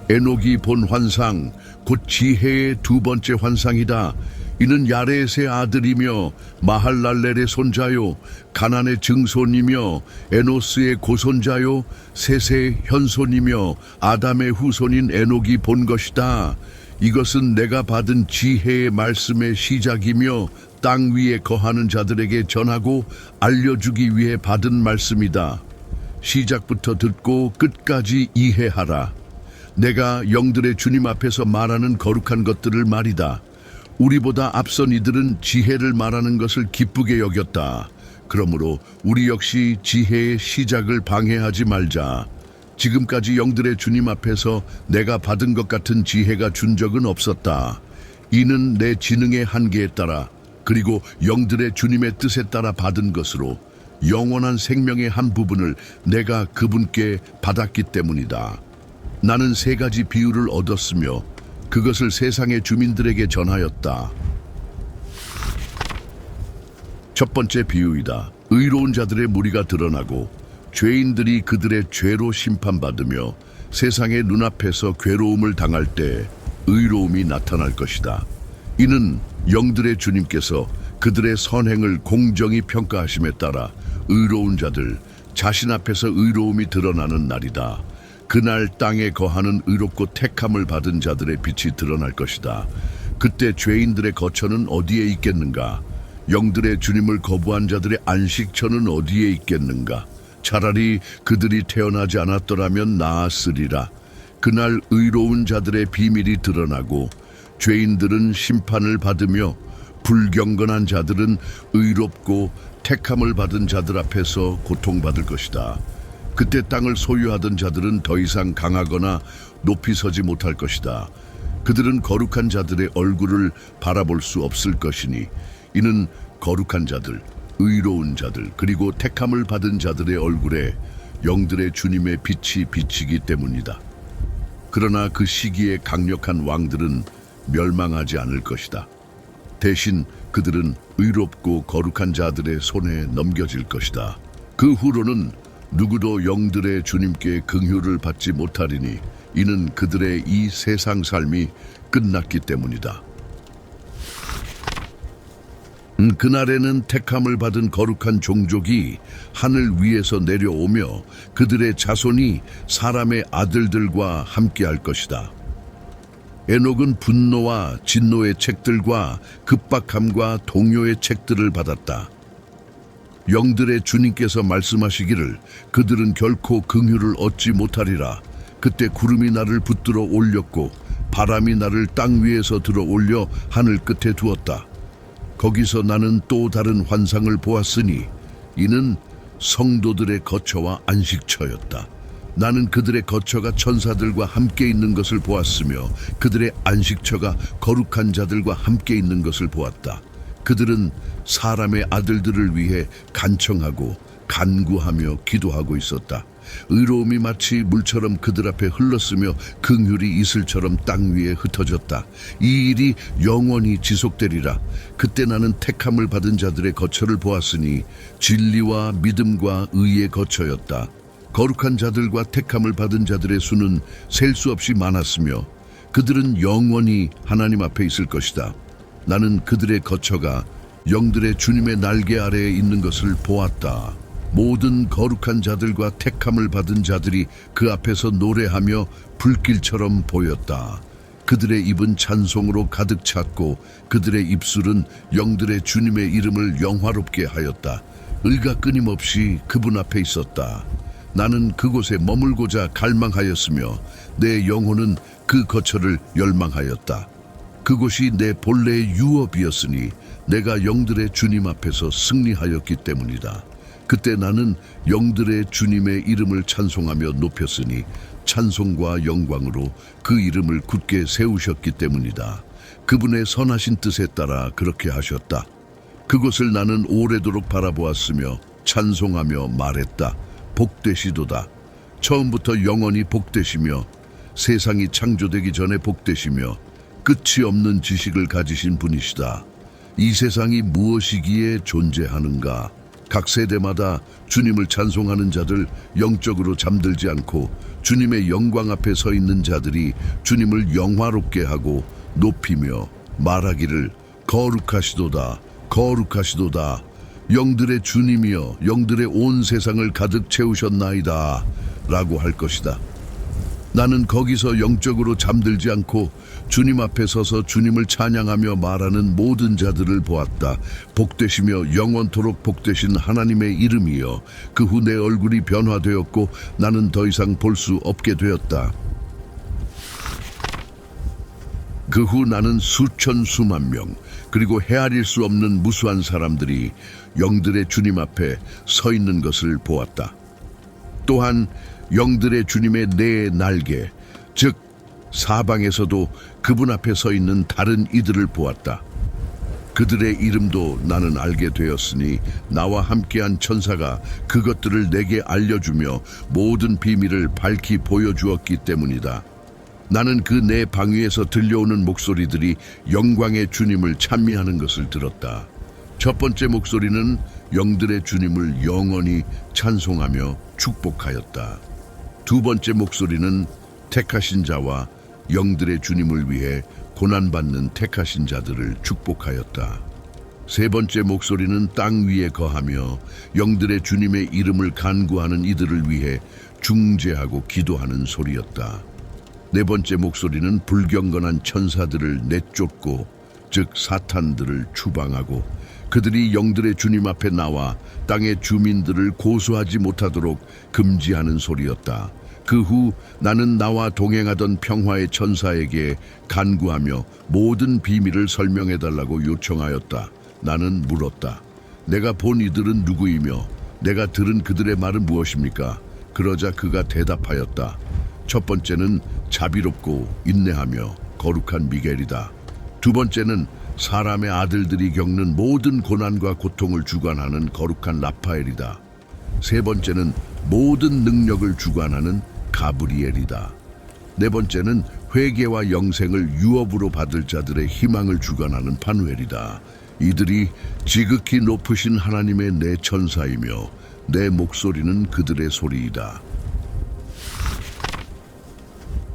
에녹이 본 환상, 곧 지혜의 두 번째 환상이다. 이는 야렛의 아들이며 마할랄렐의 손자요, 가난의 증손이며 에노스의 고손자요, 셋의 현손이며 아담의 후손인 에녹이 본 것이다. 이것은 내가 받은 지혜의 말씀의 시작이며 땅 위에 거하는 자들에게 전하고 알려주기 위해 받은 말씀이다. 시작부터 듣고 끝까지 이해하라. 내가 영들의 주님 앞에서 말하는 거룩한 것들을 말이다. 우리보다 앞선 이들은 지혜를 말하는 것을 기쁘게 여겼다. 그러므로 우리 역시 지혜의 시작을 방해하지 말자. 지금까지 영들의 주님 앞에서 내가 받은 것 같은 지혜가 준 적은 없었다. 이는 내 지능의 한계에 따라 그리고 영들의 주님의 뜻에 따라 받은 것으로 영원한 생명의 한 부분을 내가 그분께 받았기 때문이다. 나는 세 가지 비유를 얻었으며 그것을 세상의 주민들에게 전하였다. 첫 번째 비유이다. 의로운 자들의 무리가 드러나고 죄인들이 그들의 죄로 심판받으며 세상의 눈앞에서 괴로움을 당할 때 의로움이 나타날 것이다. 이는 영들의 주님께서 그들의 선행을 공정히 평가하심에 따라 의로운 자들, 자신 앞에서 의로움이 드러나는 날이다. 그날 땅에 거하는 의롭고 택함을 받은 자들의 빛이 드러날 것이다. 그때 죄인들의 거처는 어디에 있겠는가? 영들의 주님을 거부한 자들의 안식처는 어디에 있겠는가? 차라리 그들이 태어나지 않았더라면 나았으리라. 그날 의로운 자들의 비밀이 드러나고 죄인들은 심판을 받으며 불경건한 자들은 의롭고 택함을 받은 자들 앞에서 고통받을 것이다. 그때 땅을 소유하던 자들은 더 이상 강하거나 높이 서지 못할 것이다. 그들은 거룩한 자들의 얼굴을 바라볼 수 없을 것이니 이는 거룩한 자들, 의로운 자들, 그리고 택함을 받은 자들의 얼굴에 영들의 주님의 빛이 비치기 때문이다. 그러나 그 시기에 강력한 왕들은 멸망하지 않을 것이다. 대신 그들은 의롭고 거룩한 자들의 손에 넘겨질 것이다. 그 후로는 누구도 영들의 주님께 긍휼을 받지 못하리니 이는 그들의 이 세상 삶이 끝났기 때문이다. 그날에는 택함을 받은 거룩한 종족이 하늘 위에서 내려오며 그들의 자손이 사람의 아들들과 함께할 것이다. 에녹은 분노와 진노의 책들과 급박함과 동요의 책들을 받았다. 영들의 주님께서 말씀하시기를 그들은 결코 긍휼을 얻지 못하리라. 그때 구름이 나를 붙들어 올렸고 바람이 나를 땅 위에서 들어 올려 하늘 끝에 두었다. 거기서 나는 또 다른 환상을 보았으니 이는 성도들의 거처와 안식처였다. 나는 그들의 거처가 천사들과 함께 있는 것을 보았으며 그들의 안식처가 거룩한 자들과 함께 있는 것을 보았다. 그들은 사람의 아들들을 위해 간청하고 간구하며 기도하고 있었다. 의로움이 마치 물처럼 그들 앞에 흘렀으며 긍휼이 이슬처럼 땅 위에 흩어졌다. 이 일이 영원히 지속되리라. 그때 나는 택함을 받은 자들의 거처를 보았으니 진리와 믿음과 의의 거처였다. 거룩한 자들과 택함을 받은 자들의 수는 셀 수 없이 많았으며 그들은 영원히 하나님 앞에 있을 것이다. 나는 그들의 거처가 영들의 주님의 날개 아래에 있는 것을 보았다. 모든 거룩한 자들과 택함을 받은 자들이 그 앞에서 노래하며 불길처럼 보였다. 그들의 입은 찬송으로 가득 찼고 그들의 입술은 영들의 주님의 이름을 영화롭게 하였다. 의가 끊임없이 그분 앞에 있었다. 나는 그곳에 머물고자 갈망하였으며 내 영혼은 그 거처를 열망하였다. 그곳이 내 본래의 유업이었으니 내가 영들의 주님 앞에서 승리하였기 때문이다. 그때 나는 영들의 주님의 이름을 찬송하며 높였으니 찬송과 영광으로 그 이름을 굳게 세우셨기 때문이다. 그분의 선하신 뜻에 따라 그렇게 하셨다. 그곳을 나는 오래도록 바라보았으며 찬송하며 말했다. 복되시도다. 처음부터 영원히 복되시며 세상이 창조되기 전에 복되시며 끝이 없는 지식을 가지신 분이시다. 이 세상이 무엇이기에 존재하는가? 각 세대마다 주님을 찬송하는 자들, 영적으로 잠들지 않고 주님의 영광 앞에 서 있는 자들이 주님을 영화롭게 하고 높이며 말하기를 거룩하시도다, 거룩하시도다. 영들의 주님이여 영들의 온 세상을 가득 채우셨나이다 라고 할 것이다. 나는 거기서 영적으로 잠들지 않고 주님 앞에 서서 주님을 찬양하며 말하는 모든 자들을 보았다. 복되시며 영원토록 복되신 하나님의 이름이여. 그 후 내 얼굴이 변화되었고 나는 더 이상 볼 수 없게 되었다. 그 후 나는 수천 수만 명 그리고 헤아릴 수 없는 무수한 사람들이 영들의 주님 앞에 서 있는 것을 보았다. 또한 영들의 주님의 네 날개, 즉 사방에서도 그분 앞에 서 있는 다른 이들을 보았다. 그들의 이름도 나는 알게 되었으니 나와 함께한 천사가 그것들을 내게 알려주며 모든 비밀을 밝히 보여주었기 때문이다. 나는 그 내 방위에서 들려오는 목소리들이 영광의 주님을 찬미하는 것을 들었다. 첫 번째 목소리는 영들의 주님을 영원히 찬송하며 축복하였다. 두 번째 목소리는 택하신 자와 영들의 주님을 위해 고난받는 택하신 자들을 축복하였다. 세 번째 목소리는 땅 위에 거하며 영들의 주님의 이름을 간구하는 이들을 위해 중재하고 기도하는 소리였다. 네 번째 목소리는 불경건한 천사들을 내쫓고 즉 사탄들을 추방하고 그들이 영들의 주님 앞에 나와 땅의 주민들을 고소하지 못하도록 금지하는 소리였다. 그 후 나는 나와 동행하던 평화의 천사에게 간구하며 모든 비밀을 설명해달라고 요청하였다. 나는 물었다. 내가 본 이들은 누구이며 내가 들은 그들의 말은 무엇입니까? 그러자 그가 대답하였다. 첫 번째는 자비롭고 인내하며 거룩한 미겔이다. 두 번째는 사람의 아들들이 겪는 모든 고난과 고통을 주관하는 거룩한 라파엘이다. 세 번째는 모든 능력을 주관하는 가브리엘이다. 네 번째는 회개와 영생을 유업으로 받을 자들의 희망을 주관하는 파누엘이다. 이들이 지극히 높으신 하나님의 내 천사이며 내 목소리는 그들의 소리이다.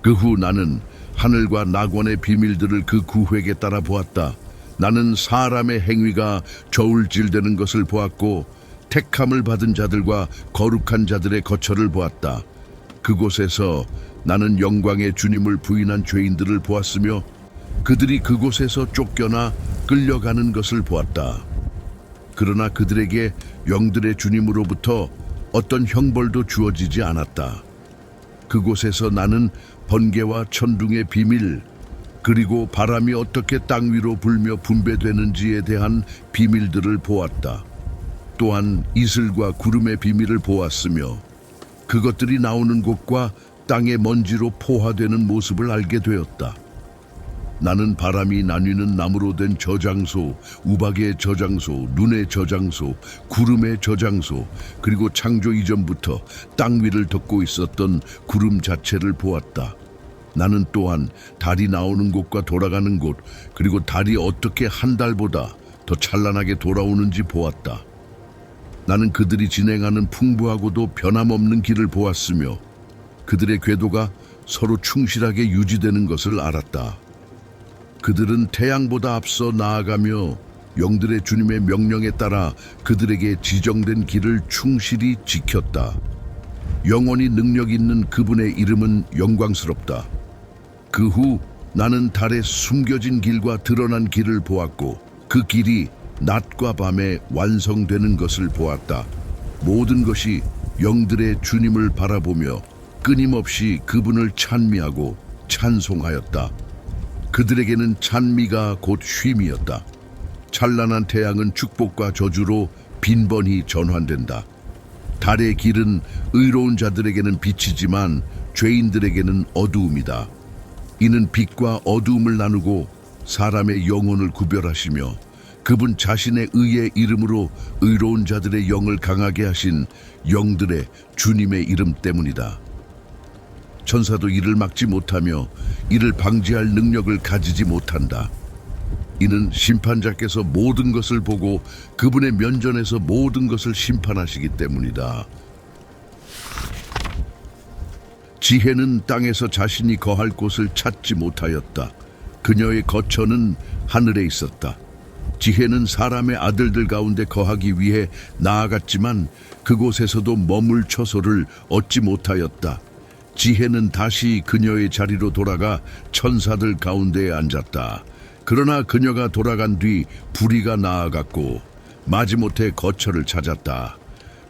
그 후 나는 하늘과 낙원의 비밀들을 그 구획에 따라 보았다. 나는 사람의 행위가 저울질되는 것을 보았고 택함을 받은 자들과 거룩한 자들의 거처를 보았다. 그곳에서 나는 영광의 주님을 부인한 죄인들을 보았으며 그들이 그곳에서 쫓겨나 끌려가는 것을 보았다. 그러나 그들에게 영들의 주님으로부터 어떤 형벌도 주어지지 않았다. 그곳에서 나는 번개와 천둥의 비밀, 그리고 바람이 어떻게 땅 위로 불며 분배되는지에 대한 비밀들을 보았다. 또한 이슬과 구름의 비밀을 보았으며 그것들이 나오는 곳과 땅의 먼지로 포화되는 모습을 알게 되었다. 나는 바람이 나뉘는 나무로 된 저장소, 우박의 저장소, 눈의 저장소, 구름의 저장소, 그리고 창조 이전부터 땅 위를 덮고 있었던 구름 자체를 보았다. 나는 또한 달이 나오는 곳과 돌아가는 곳, 그리고 달이 어떻게 한 달보다 더 찬란하게 돌아오는지 보았다. 나는 그들이 진행하는 풍부하고도 변함없는 길을 보았으며 그들의 궤도가 서로 충실하게 유지되는 것을 알았다. 그들은 태양보다 앞서 나아가며 영들의 주님의 명령에 따라 그들에게 지정된 길을 충실히 지켰다. 영원히 능력 있는 그분의 이름은 영광스럽다. 그 후 나는 달의 숨겨진 길과 드러난 길을 보았고 그 길이 낮과 밤에 완성되는 것을 보았다. 모든 것이 영들의 주님을 바라보며 끊임없이 그분을 찬미하고 찬송하였다. 그들에게는 찬미가 곧 쉼이었다. 찬란한 태양은 축복과 저주로 빈번히 전환된다. 달의 길은 의로운 자들에게는 빛이지만 죄인들에게는 어두움이다. 이는 빛과 어두움을 나누고 사람의 영혼을 구별하시며 그분 자신의 의의 이름으로 의로운 자들의 영을 강하게 하신 영들의 주님의 이름 때문이다. 천사도 이를 막지 못하며 이를 방지할 능력을 가지지 못한다. 이는 심판자께서 모든 것을 보고 그분의 면전에서 모든 것을 심판하시기 때문이다. 지혜는 땅에서 자신이 거할 곳을 찾지 못하였다. 그녀의 거처는 하늘에 있었다. 지혜는 사람의 아들들 가운데 거하기 위해 나아갔지만 그곳에서도 머물 처소를 얻지 못하였다. 지혜는 다시 그녀의 자리로 돌아가 천사들 가운데에 앉았다. 그러나 그녀가 돌아간 뒤 불의가 나아갔고 마지못해 거처를 찾았다.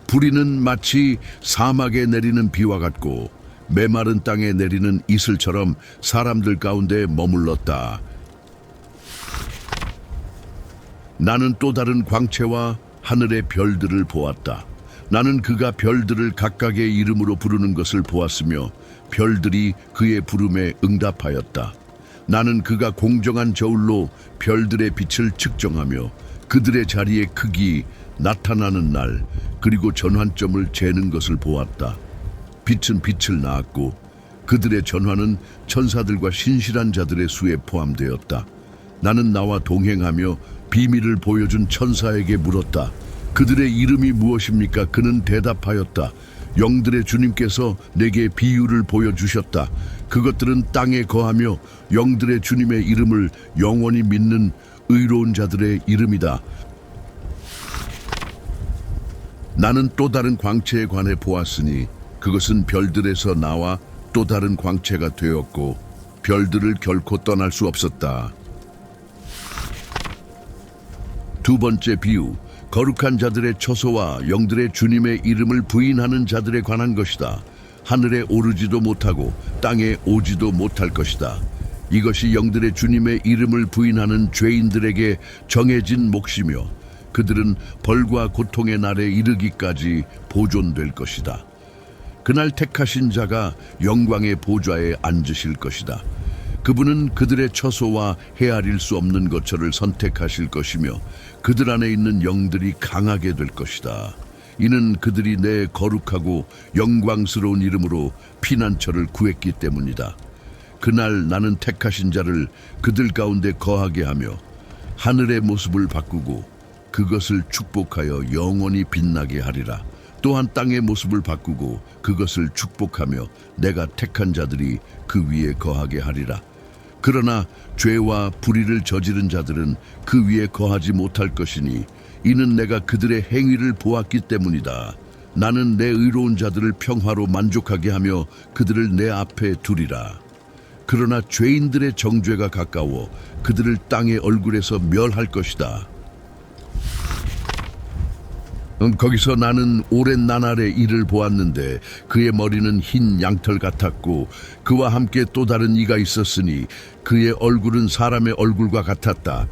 불의는 마치 사막에 내리는 비와 같고 메마른 땅에 내리는 이슬처럼 사람들 가운데 머물렀다. 나는 또 다른 광채와 하늘의 별들을 보았다. 나는 그가 별들을 각각의 이름으로 부르는 것을 보았으며 별들이 그의 부름에 응답하였다. 나는 그가 공정한 저울로 별들의 빛을 측정하며 그들의 자리의 크기, 나타나는 날, 그리고 전환점을 재는 것을 보았다. 빛은 빛을 낳았고 그들의 전환은 천사들과 신실한 자들의 수에 포함되었다. 나는 나와 동행하며 비밀을 보여준 천사에게 물었다. 그들의 이름이 무엇입니까? 그는 대답하였다. 영들의 주님께서 내게 비유를 보여주셨다. 그것들은 땅에 거하며 영들의 주님의 이름을 영원히 믿는 의로운 자들의 이름이다. 나는 또 다른 광채에 관해 보았으니 그것은 별들에서 나와 또 다른 광채가 되었고 별들을 결코 떠날 수 없었다. 두 번째 비유, 거룩한 자들의 처소와 영들의 주님의 이름을 부인하는 자들에 관한 것이다. 하늘에 오르지도 못하고 땅에 오지도 못할 것이다. 이것이 영들의 주님의 이름을 부인하는 죄인들에게 정해진 몫이며 그들은 벌과 고통의 날에 이르기까지 보존될 것이다. 그날 택하신 자가 영광의 보좌에 앉으실 것이다. 그분은 그들의 처소와 헤아릴 수 없는 거처를 선택하실 것이며 그들 안에 있는 영들이 강하게 될 것이다. 이는 그들이 내 거룩하고 영광스러운 이름으로 피난처를 구했기 때문이다. 그날 나는 택하신 자를 그들 가운데 거하게 하며 하늘의 모습을 바꾸고 그것을 축복하여 영원히 빛나게 하리라. 또한 땅의 모습을 바꾸고 그것을 축복하며 내가 택한 자들이 그 위에 거하게 하리라. 그러나 죄와 불의를 저지른 자들은 그 위에 거하지 못할 것이니 이는 내가 그들의 행위를 보았기 때문이다. 나는 내 의로운 자들을 평화로 만족하게 하며 그들을 내 앞에 두리라. 그러나 죄인들의 정죄가 가까워 그들을 땅의 얼굴에서 멸할 것이다. 거기서 나는 오랜 나날의 이를 보았는데 그의 머리는 흰 양털 같았고 그와 함께 또 다른 이가 있었으니 그의 얼굴은 사람의 얼굴과 같았다.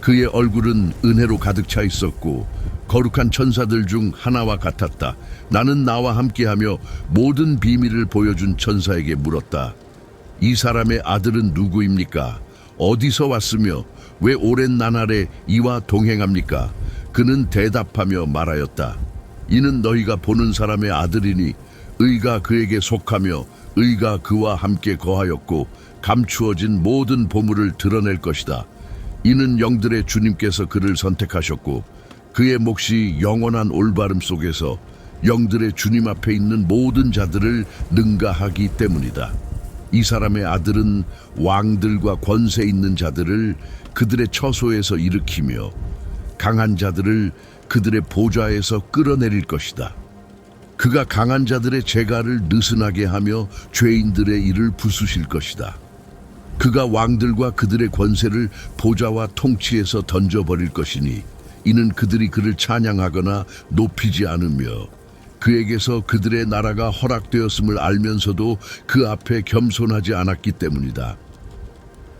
그의 얼굴은 은혜로 가득 차 있었고 거룩한 천사들 중 하나와 같았다. 나는 나와 함께하며 모든 비밀을 보여준 천사에게 물었다. 이 사람의 아들은 누구입니까? 어디서 왔으며 왜 오랜 나날에 이와 동행합니까? 그는 대답하며 말하였다. 이는 너희가 보는 사람의 아들이니 의가 그에게 속하며 의가 그와 함께 거하였고 감추어진 모든 보물을 드러낼 것이다. 이는 영들의 주님께서 그를 선택하셨고 그의 몫이 영원한 올바름 속에서 영들의 주님 앞에 있는 모든 자들을 능가하기 때문이다. 이 사람의 아들은 왕들과 권세 있는 자들을 그들의 처소에서 일으키며 강한 자들을 그들의 보좌에서 끌어내릴 것이다. 그가 강한 자들의 재갈을 느슨하게 하며 죄인들의 일을 부수실 것이다. 그가 왕들과 그들의 권세를 보좌와 통치에서 던져버릴 것이니 이는 그들이 그를 찬양하거나 높이지 않으며 그에게서 그들의 나라가 허락되었음을 알면서도 그 앞에 겸손하지 않았기 때문이다.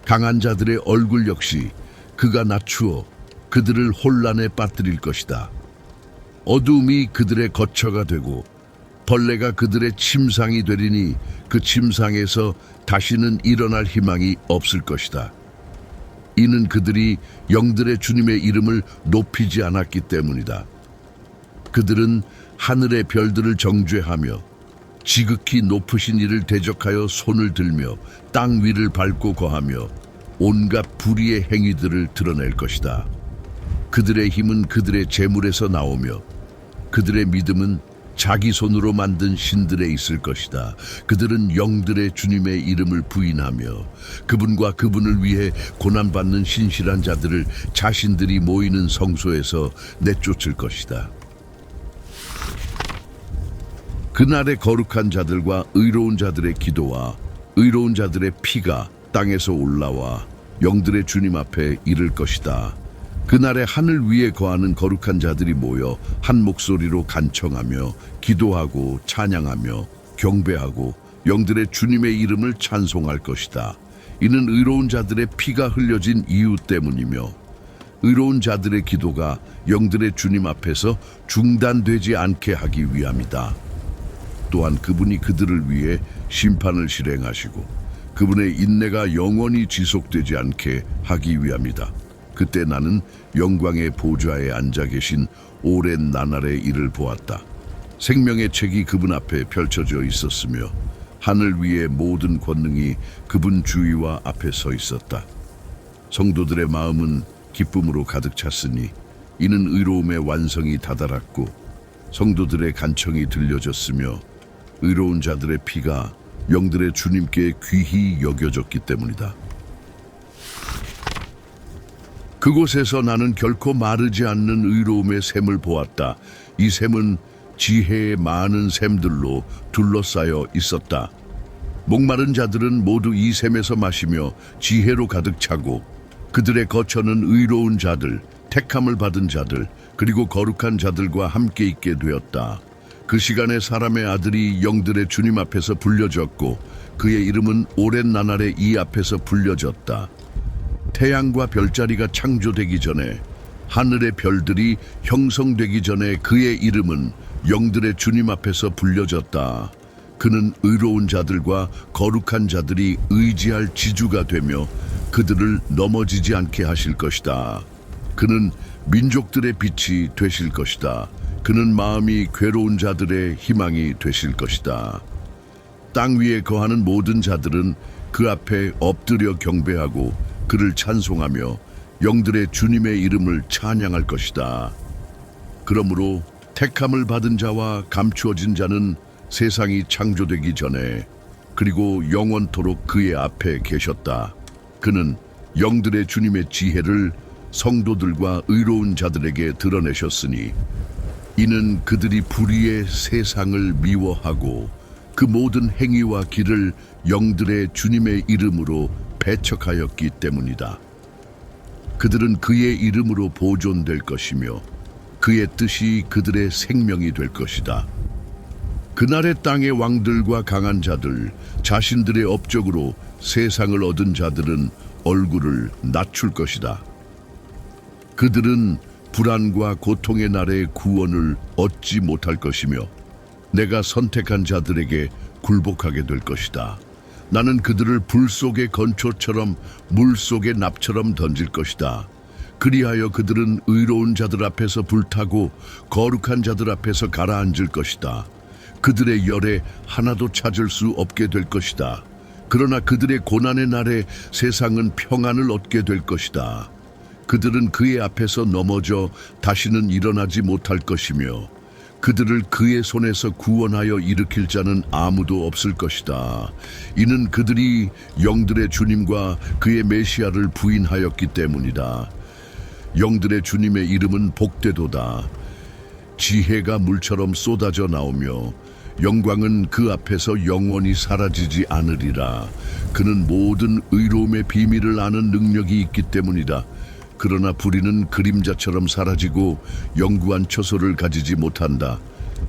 강한 자들의 얼굴 역시 그가 낮추어 그들을 혼란에 빠뜨릴 것이다. 어두움이 그들의 거처가 되고 벌레가 그들의 침상이 되리니 그 침상에서 다시는 일어날 희망이 없을 것이다. 이는 그들이 영들의 주님의 이름을 높이지 않았기 때문이다. 그들은 하늘의 별들을 정죄하며 지극히 높으신 이를 대적하여 손을 들며 땅 위를 밟고 거하며 온갖 불의의 행위들을 드러낼 것이다. 그들의 힘은 그들의 재물에서 나오며 그들의 믿음은 자기 손으로 만든 신들에 있을 것이다. 그들은 영들의 주님의 이름을 부인하며 그분과 그분을 위해 고난받는 신실한 자들을 자신들이 모이는 성소에서 내쫓을 것이다. 그날의 거룩한 자들과 의로운 자들의 기도와 의로운 자들의 피가 땅에서 올라와 영들의 주님 앞에 이를 것이다. 그날에 하늘 위에 거하는 거룩한 자들이 모여 한 목소리로 간청하며 기도하고 찬양하며 경배하고 영들의 주님의 이름을 찬송할 것이다. 이는 의로운 자들의 피가 흘려진 이유 때문이며 의로운 자들의 기도가 영들의 주님 앞에서 중단되지 않게 하기 위함이다. 또한 그분이 그들을 위해 심판을 실행하시고 그분의 인내가 영원히 지속되지 않게 하기 위함이다. 그때 나는 영광의 보좌에 앉아 계신 오랜 나날의 일을 보았다. 생명의 책이 그분 앞에 펼쳐져 있었으며 하늘 위의 모든 권능이 그분 주위와 앞에 서 있었다. 성도들의 마음은 기쁨으로 가득 찼으니 이는 의로움의 완성이 다다랐고 성도들의 간청이 들려졌으며 의로운 자들의 피가 영들의 주님께 귀히 여겨졌기 때문이다. 그곳에서 나는 결코 마르지 않는 의로움의 샘을 보았다. 이 샘은 지혜의 많은 샘들로 둘러싸여 있었다. 목마른 자들은 모두 이 샘에서 마시며 지혜로 가득 차고 그들의 거처는 의로운 자들, 택함을 받은 자들, 그리고 거룩한 자들과 함께 있게 되었다. 그 시간에 사람의 아들이 영들의 주님 앞에서 불려졌고 그의 이름은 오랜 나날의 이 앞에서 불려졌다. 태양과 별자리가 창조되기 전에 하늘의 별들이 형성되기 전에 그의 이름은 영들의 주님 앞에서 불려졌다. 그는 의로운 자들과 거룩한 자들이 의지할 지주가 되며 그들을 넘어지지 않게 하실 것이다. 그는 민족들의 빛이 되실 것이다. 그는 마음이 괴로운 자들의 희망이 되실 것이다. 땅 위에 거하는 모든 자들은 그 앞에 엎드려 경배하고 그를 찬송하며 영들의 주님의 이름을 찬양할 것이다. 그러므로 택함을 받은 자와 감추어진 자는 세상이 창조되기 전에 그리고 영원토록 그의 앞에 계셨다. 그는 영들의 주님의 지혜를 성도들과 의로운 자들에게 드러내셨으니 이는 그들이 불의의 세상을 미워하고 그 모든 행위와 길을 영들의 주님의 이름으로 배척하였기 때문이다. 그들은 그의 이름으로 보존될 것이며 그의 뜻이 그들의 생명이 될 것이다. 그날의 땅의 왕들과 강한 자들, 자신들의 업적으로 세상을 얻은 자들은 얼굴을 낮출 것이다. 그들은 불안과 고통의 날에 구원을 얻지 못할 것이며 내가 선택한 자들에게 굴복하게 될 것이다. 나는 그들을 불 속의 건초처럼 물 속의 납처럼 던질 것이다. 그리하여 그들은 의로운 자들 앞에서 불타고 거룩한 자들 앞에서 가라앉을 것이다. 그들의 열에 하나도 찾을 수 없게 될 것이다. 그러나 그들의 고난의 날에 세상은 평안을 얻게 될 것이다. 그들은 그의 앞에서 넘어져 다시는 일어나지 못할 것이며 그들을 그의 손에서 구원하여 일으킬 자는 아무도 없을 것이다. 이는 그들이 영들의 주님과 그의 메시아를 부인하였기 때문이다. 영들의 주님의 이름은 복되도다. 지혜가 물처럼 쏟아져 나오며 영광은 그 앞에서 영원히 사라지지 않으리라. 그는 모든 의로움의 비밀을 아는 능력이 있기 때문이다. 그러나 불의는 그림자처럼 사라지고 영구한 처소를 가지지 못한다.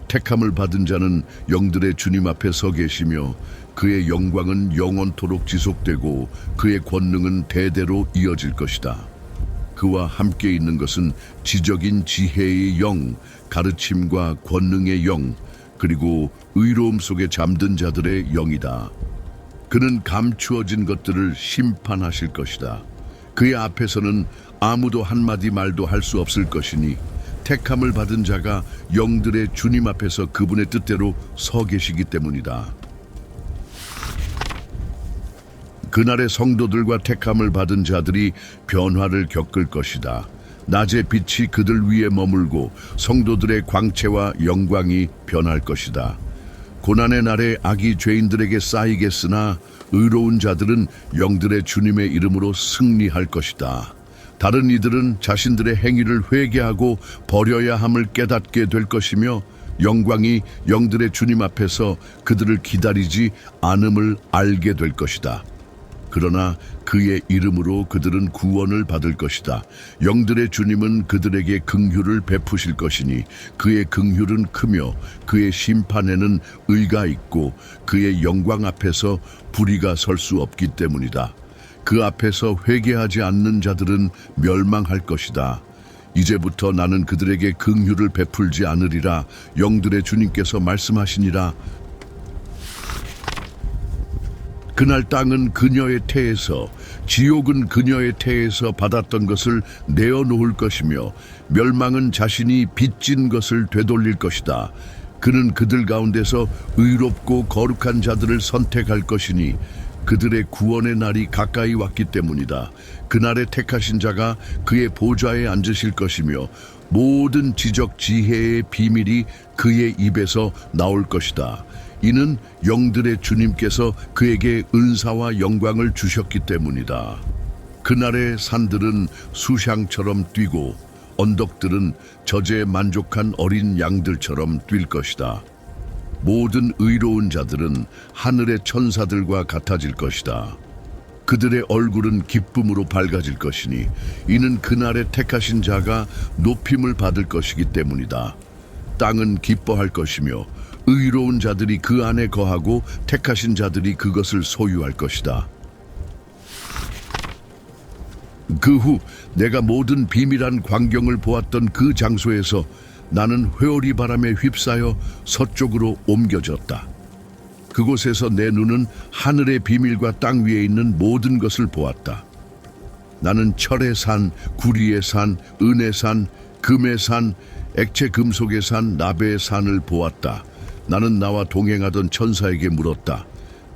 택함을 받은 자는 영들의 주님 앞에 서 계시며 그의 영광은 영원토록 지속되고 그의 권능은 대대로 이어질 것이다. 그와 함께 있는 것은 지적인 지혜의 영, 가르침과 권능의 영, 그리고 의로움 속에 잠든 자들의 영이다. 그는 감추어진 것들을 심판하실 것이다. 그의 앞에서는 아무도 한마디 말도 할 수 없을 것이니 택함을 받은 자가 영들의 주님 앞에서 그분의 뜻대로 서 계시기 때문이다. 그날의 성도들과 택함을 받은 자들이 변화를 겪을 것이다. 낮의 빛이 그들 위에 머물고 성도들의 광채와 영광이 변할 것이다. 고난의 날에 악이 죄인들에게 쌓이겠으나 의로운 자들은 영들의 주님의 이름으로 승리할 것이다. 다른 이들은 자신들의 행위를 회개하고 버려야 함을 깨닫게 될 것이며 영광이 영들의 주님 앞에서 그들을 기다리지 않음을 알게 될 것이다. 그러나 그의 이름으로 그들은 구원을 받을 것이다. 영들의 주님은 그들에게 긍휼을 베푸실 것이니 그의 긍휼은 크며 그의 심판에는 의가 있고 그의 영광 앞에서 불의가 설 수 없기 때문이다. 그 앞에서 회개하지 않는 자들은 멸망할 것이다. 이제부터 나는 그들에게 긍휼을 베풀지 않으리라. 영들의 주님께서 말씀하시니라. 그날 땅은 그녀의 태에서, 지옥은 그녀의 태에서 받았던 것을 내어놓을 것이며 멸망은 자신이 빚진 것을 되돌릴 것이다. 그는 그들 가운데서 의롭고 거룩한 자들을 선택할 것이니 그들의 구원의 날이 가까이 왔기 때문이다. 그날에 택하신 자가 그의 보좌에 앉으실 것이며 모든 지적 지혜의 비밀이 그의 입에서 나올 것이다. 이는 영들의 주님께서 그에게 은사와 영광을 주셨기 때문이다. 그날의 산들은 수향처럼 뛰고 언덕들은 젖에 만족한 어린 양들처럼 뛸 것이다. 모든 의로운 자들은 하늘의 천사들과 같아질 것이다. 그들의 얼굴은 기쁨으로 밝아질 것이니 이는 그날에 택하신 자가 높임을 받을 것이기 때문이다. 땅은 기뻐할 것이며 의로운 자들이 그 안에 거하고 택하신 자들이 그것을 소유할 것이다. 그 후 내가 모든 비밀한 광경을 보았던 그 장소에서 나는 회오리 바람에 휩싸여 서쪽으로 옮겨졌다. 그곳에서 내 눈은 하늘의 비밀과 땅 위에 있는 모든 것을 보았다. 나는 철의 산, 구리의 산, 은의 산, 금의 산, 액체 금속의 산, 나베의 산을 보았다. 나는 나와 동행하던 천사에게 물었다.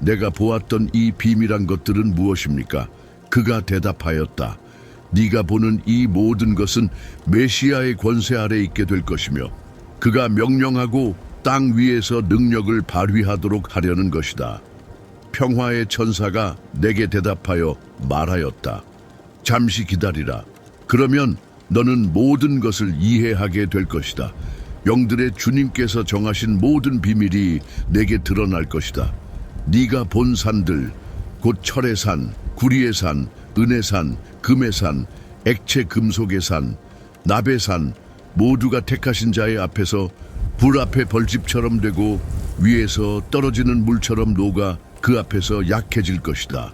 내가 보았던 이 비밀한 것들은 무엇입니까? 그가 대답하였다. 네가 보는 이 모든 것은 메시아의 권세 아래 있게 될 것이며 그가 명령하고 땅 위에서 능력을 발휘하도록 하려는 것이다. 평화의 천사가 내게 대답하여 말하였다. 잠시 기다리라. 그러면 너는 모든 것을 이해하게 될 것이다. 영들의 주님께서 정하신 모든 비밀이 내게 드러날 것이다. 네가 본 산들, 곧 철의 산, 구리의 산, 은의 산, 금의 산, 액체 금속의 산, 나베 산, 모두가 택하신 자의 앞에서 불 앞에 벌집처럼 되고 위에서 떨어지는 물처럼 녹아 그 앞에서 약해질 것이다.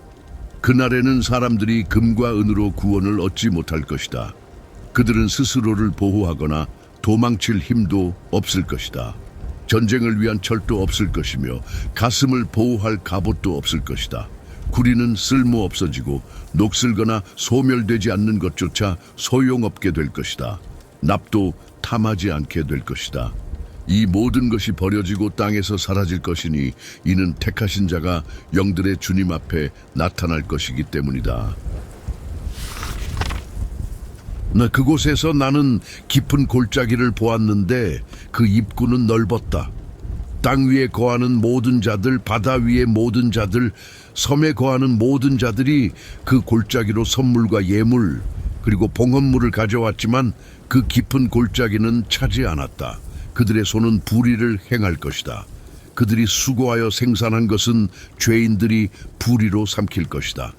그날에는 사람들이 금과 은으로 구원을 얻지 못할 것이다. 그들은 스스로를 보호하거나 도망칠 힘도 없을 것이다. 전쟁을 위한 철도 없을 것이며 가슴을 보호할 갑옷도 없을 것이다. 구리는 쓸모 없어지고 녹슬거나 소멸되지 않는 것조차 소용없게 될 것이다. 납도 탐하지 않게 될 것이다. 이 모든 것이 버려지고 땅에서 사라질 것이니 이는 택하신 자가 영들의 주님 앞에 나타날 것이기 때문이다. 그곳에서 나는 깊은 골짜기를 보았는데 그 입구는 넓었다. 땅 위에 거하는 모든 자들, 바다 위의 모든 자들, 섬에 거하는 모든 자들이 그 골짜기로 선물과 예물 그리고 봉헌물을 가져왔지만 그 깊은 골짜기는 차지 않았다. 그들의 손은 불의를 행할 것이다. 그들이 수고하여 생산한 것은 죄인들이 불의로 삼킬 것이다.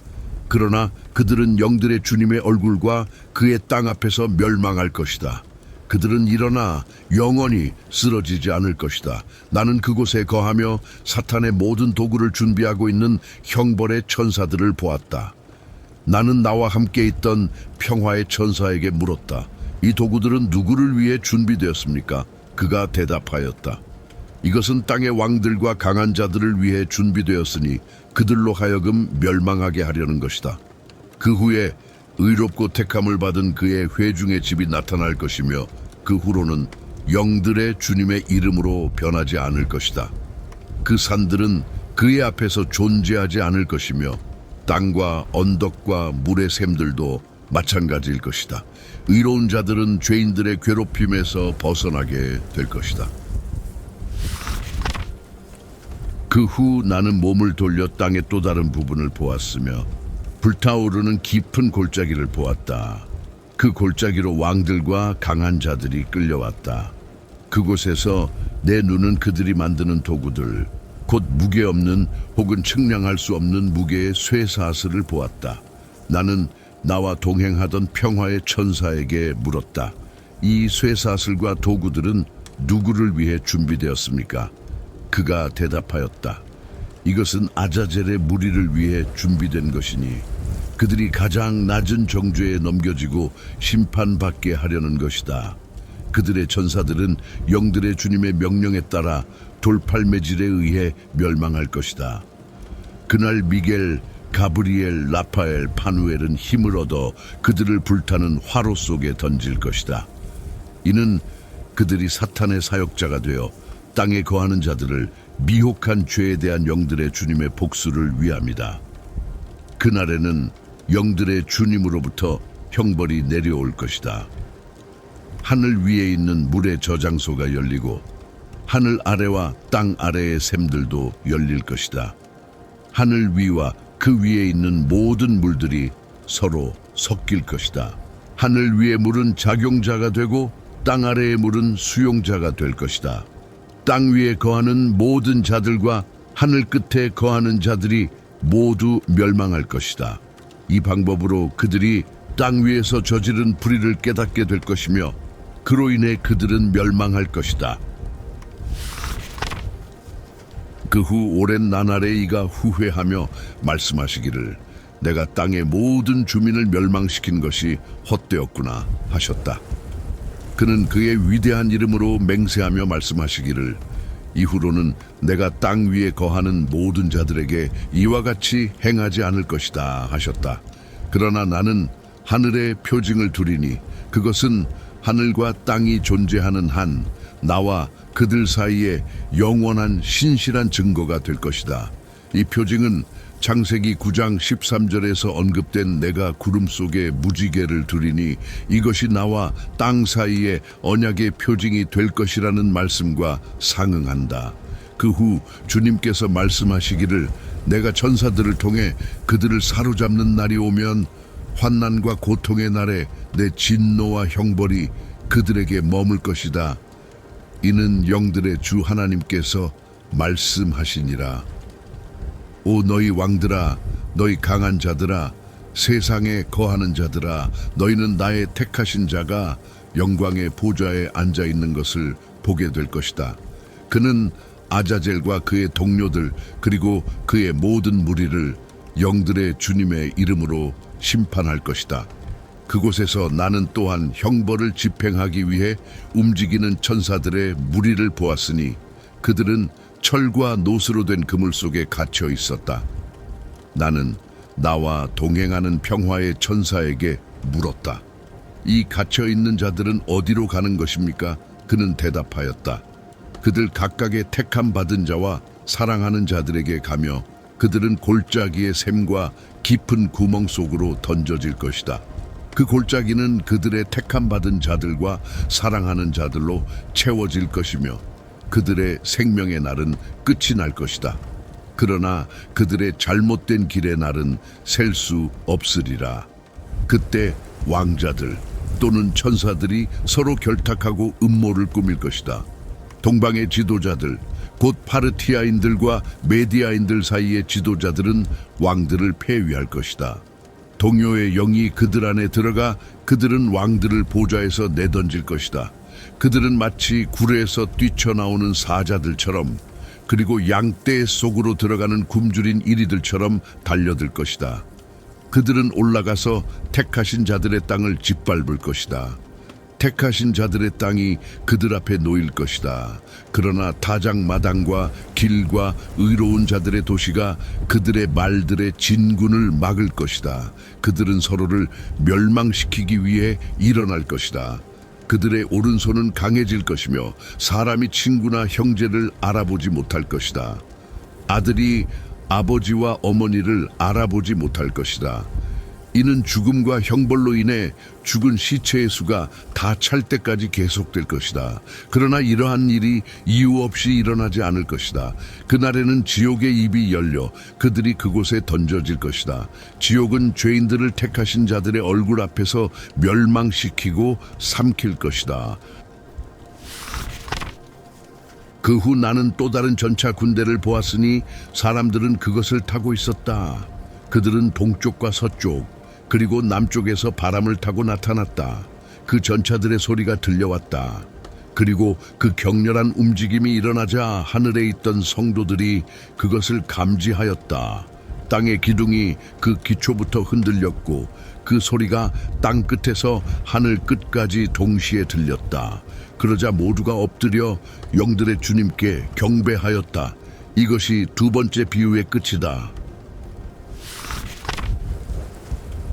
그러나 그들은 영들의 주님의 얼굴과 그의 땅 앞에서 멸망할 것이다. 그들은 일어나 영원히 쓰러지지 않을 것이다. 나는 그곳에 거하며 사탄의 모든 도구를 준비하고 있는 형벌의 천사들을 보았다. 나는 나와 함께 있던 평화의 천사에게 물었다. 이 도구들은 누구를 위해 준비되었습니까? 그가 대답하였다. 이것은 땅의 왕들과 강한 자들을 위해 준비되었으니 그들로 하여금 멸망하게 하려는 것이다. 그 후에 의롭고 택함을 받은 그의 회중의 집이 나타날 것이며 그 후로는 영들의 주님의 이름으로 변하지 않을 것이다. 그 산들은 그의 앞에서 존재하지 않을 것이며 땅과 언덕과 물의 샘들도 마찬가지일 것이다. 의로운 자들은 죄인들의 괴롭힘에서 벗어나게 될 것이다. 그 후 나는 몸을 돌려 땅의 또 다른 부분을 보았으며 불타오르는 깊은 골짜기를 보았다. 그 골짜기로 왕들과 강한 자들이 끌려왔다. 그곳에서 내 눈은 그들이 만드는 도구들, 곧 무게 없는 혹은 측량할 수 없는 무게의 쇠사슬을 보았다. 나는 나와 동행하던 평화의 천사에게 물었다. 이 쇠사슬과 도구들은 누구를 위해 준비되었습니까? 그가 대답하였다. 이것은 아자젤의 무리를 위해 준비된 것이니 그들이 가장 낮은 정죄에 넘겨지고 심판받게 하려는 것이다. 그들의 천사들은 영들의 주님의 명령에 따라 돌팔매질에 의해 멸망할 것이다. 그날 미겔, 가브리엘, 라파엘, 파누엘은 힘을 얻어 그들을 불타는 화로 속에 던질 것이다. 이는 그들이 사탄의 사역자가 되어 땅에 거하는 자들을 미혹한 죄에 대한 영들의 주님의 복수를 위함이다. 그날에는 영들의 주님으로부터 형벌이 내려올 것이다. 하늘 위에 있는 물의 저장소가 열리고 하늘 아래와 땅 아래의 샘들도 열릴 것이다. 하늘 위와 그 위에 있는 모든 물들이 서로 섞일 것이다. 하늘 위의 물은 작용자가 되고 땅 아래의 물은 수용자가 될 것이다. 땅 위에 거하는 모든 자들과 하늘 끝에 거하는 자들이 모두 멸망할 것이다. 이 방법으로 그들이 땅 위에서 저지른 불의를 깨닫게 될 것이며 그로 인해 그들은 멸망할 것이다. 그 후 오랜 나날에 이가 후회하며 말씀하시기를 내가 땅의 모든 주민을 멸망시킨 것이 헛되었구나 하셨다. 그는 그의 위대한 이름으로 맹세하며 말씀하시기를 이후로는 내가 땅 위에 거하는 모든 자들에게 이와 같이 행하지 않을 것이다 하셨다. 그러나 나는 하늘에 표징을 두리니 그것은 하늘과 땅이 존재하는 한 나와 그들 사이에 영원한 신실한 증거가 될 것이다. 이 표징은 창세기 9장 13절에서 언급된 내가 구름 속에 무지개를 두리니 이것이 나와 땅 사이에 언약의 표징이 될 것이라는 말씀과 상응한다. 그 후 주님께서 말씀하시기를 내가 천사들을 통해 그들을 사로잡는 날이 오면 환난과 고통의 날에 내 진노와 형벌이 그들에게 머물 것이다. 이는 영들의 주 하나님께서 말씀하시니라. 오 너희 왕들아, 너희 강한 자들아, 세상에 거하는 자들아, 너희는 나의 택하신 자가 영광의 보좌에 앉아 있는 것을 보게 될 것이다. 그는 아자젤과 그의 동료들 그리고 그의 모든 무리를 영들의 주님의 이름으로 심판할 것이다. 그곳에서 나는 또한 형벌을 집행하기 위해 움직이는 천사들의 무리를 보았으니 그들은 철과 노스로 된 그물 속에 갇혀 있었다. 나는 나와 동행하는 평화의 천사에게 물었다. 이 갇혀 있는 자들은 어디로 가는 것입니까? 그는 대답하였다. 그들 각각의 택함 받은 자와 사랑하는 자들에게 가며 그들은 골짜기의 샘과 깊은 구멍 속으로 던져질 것이다. 그 골짜기는 그들의 택함 받은 자들과 사랑하는 자들로 채워질 것이며 그들의 생명의 날은 끝이 날 것이다. 그러나 그들의 잘못된 길의 날은 셀 수 없으리라. 그때 왕자들 또는 천사들이 서로 결탁하고 음모를 꾸밀 것이다. 동방의 지도자들, 곧 파르티아인들과 메디아인들 사이의 지도자들은 왕들을 폐위할 것이다. 동요의 영이 그들 안에 들어가 그들은 왕들을 보좌에서 내던질 것이다. 그들은 마치 굴에서 뛰쳐나오는 사자들처럼 그리고 양떼 속으로 들어가는 굶주린 이리들처럼 달려들 것이다. 그들은 올라가서 택하신 자들의 땅을 짓밟을 것이다. 택하신 자들의 땅이 그들 앞에 놓일 것이다. 그러나 타작마당과 길과 의로운 자들의 도시가 그들의 말들의 진군을 막을 것이다. 그들은 서로를 멸망시키기 위해 일어날 것이다. 그들의 오른손은 강해질 것이며 사람이 친구나 형제를 알아보지 못할 것이다. 아들이 아버지와 어머니를 알아보지 못할 것이다. 이는 죽음과 형벌로 인해 죽은 시체의 수가 다 찰 때까지 계속될 것이다. 그러나 이러한 일이 이유 없이 일어나지 않을 것이다. 그날에는 지옥의 입이 열려 그들이 그곳에 던져질 것이다. 지옥은 죄인들을 택하신 자들의 얼굴 앞에서 멸망시키고 삼킬 것이다. 그 후 나는 또 다른 전차 군대를 보았으니 사람들은 그것을 타고 있었다. 그들은 동쪽과 서쪽 그리고 남쪽에서 바람을 타고 나타났다. 그 전차들의 소리가 들려왔다. 그리고 그 격렬한 움직임이 일어나자 하늘에 있던 성도들이 그것을 감지하였다. 땅의 기둥이 그 기초부터 흔들렸고 그 소리가 땅 끝에서 하늘 끝까지 동시에 들렸다. 그러자 모두가 엎드려 영들의 주님께 경배하였다. 이것이 두 번째 비유의 끝이다.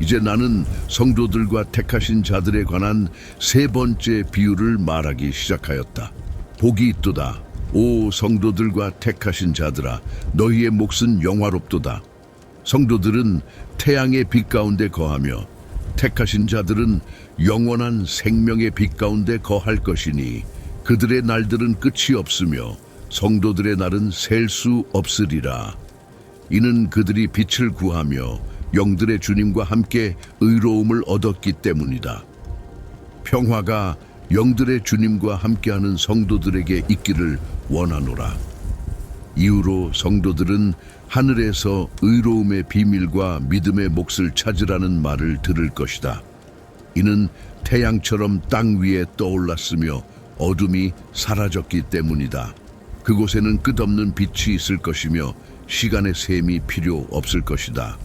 이제 나는 성도들과 택하신 자들에 관한 세 번째 비유를 말하기 시작하였다. 복이 있도다. 오 성도들과 택하신 자들아, 너희의 몫은 영화롭도다. 성도들은 태양의 빛 가운데 거하며 택하신 자들은 영원한 생명의 빛 가운데 거할 것이니 그들의 날들은 끝이 없으며 성도들의 날은 셀 수 없으리라. 이는 그들이 빛을 구하며 영들의 주님과 함께 의로움을 얻었기 때문이다. 평화가 영들의 주님과 함께하는 성도들에게 있기를 원하노라. 이후로 성도들은 하늘에서 의로움의 비밀과 믿음의 몫을 찾으라는 말을 들을 것이다. 이는 태양처럼 땅 위에 떠올랐으며 어둠이 사라졌기 때문이다. 그곳에는 끝없는 빛이 있을 것이며 시간의 셈이 필요 없을 것이다.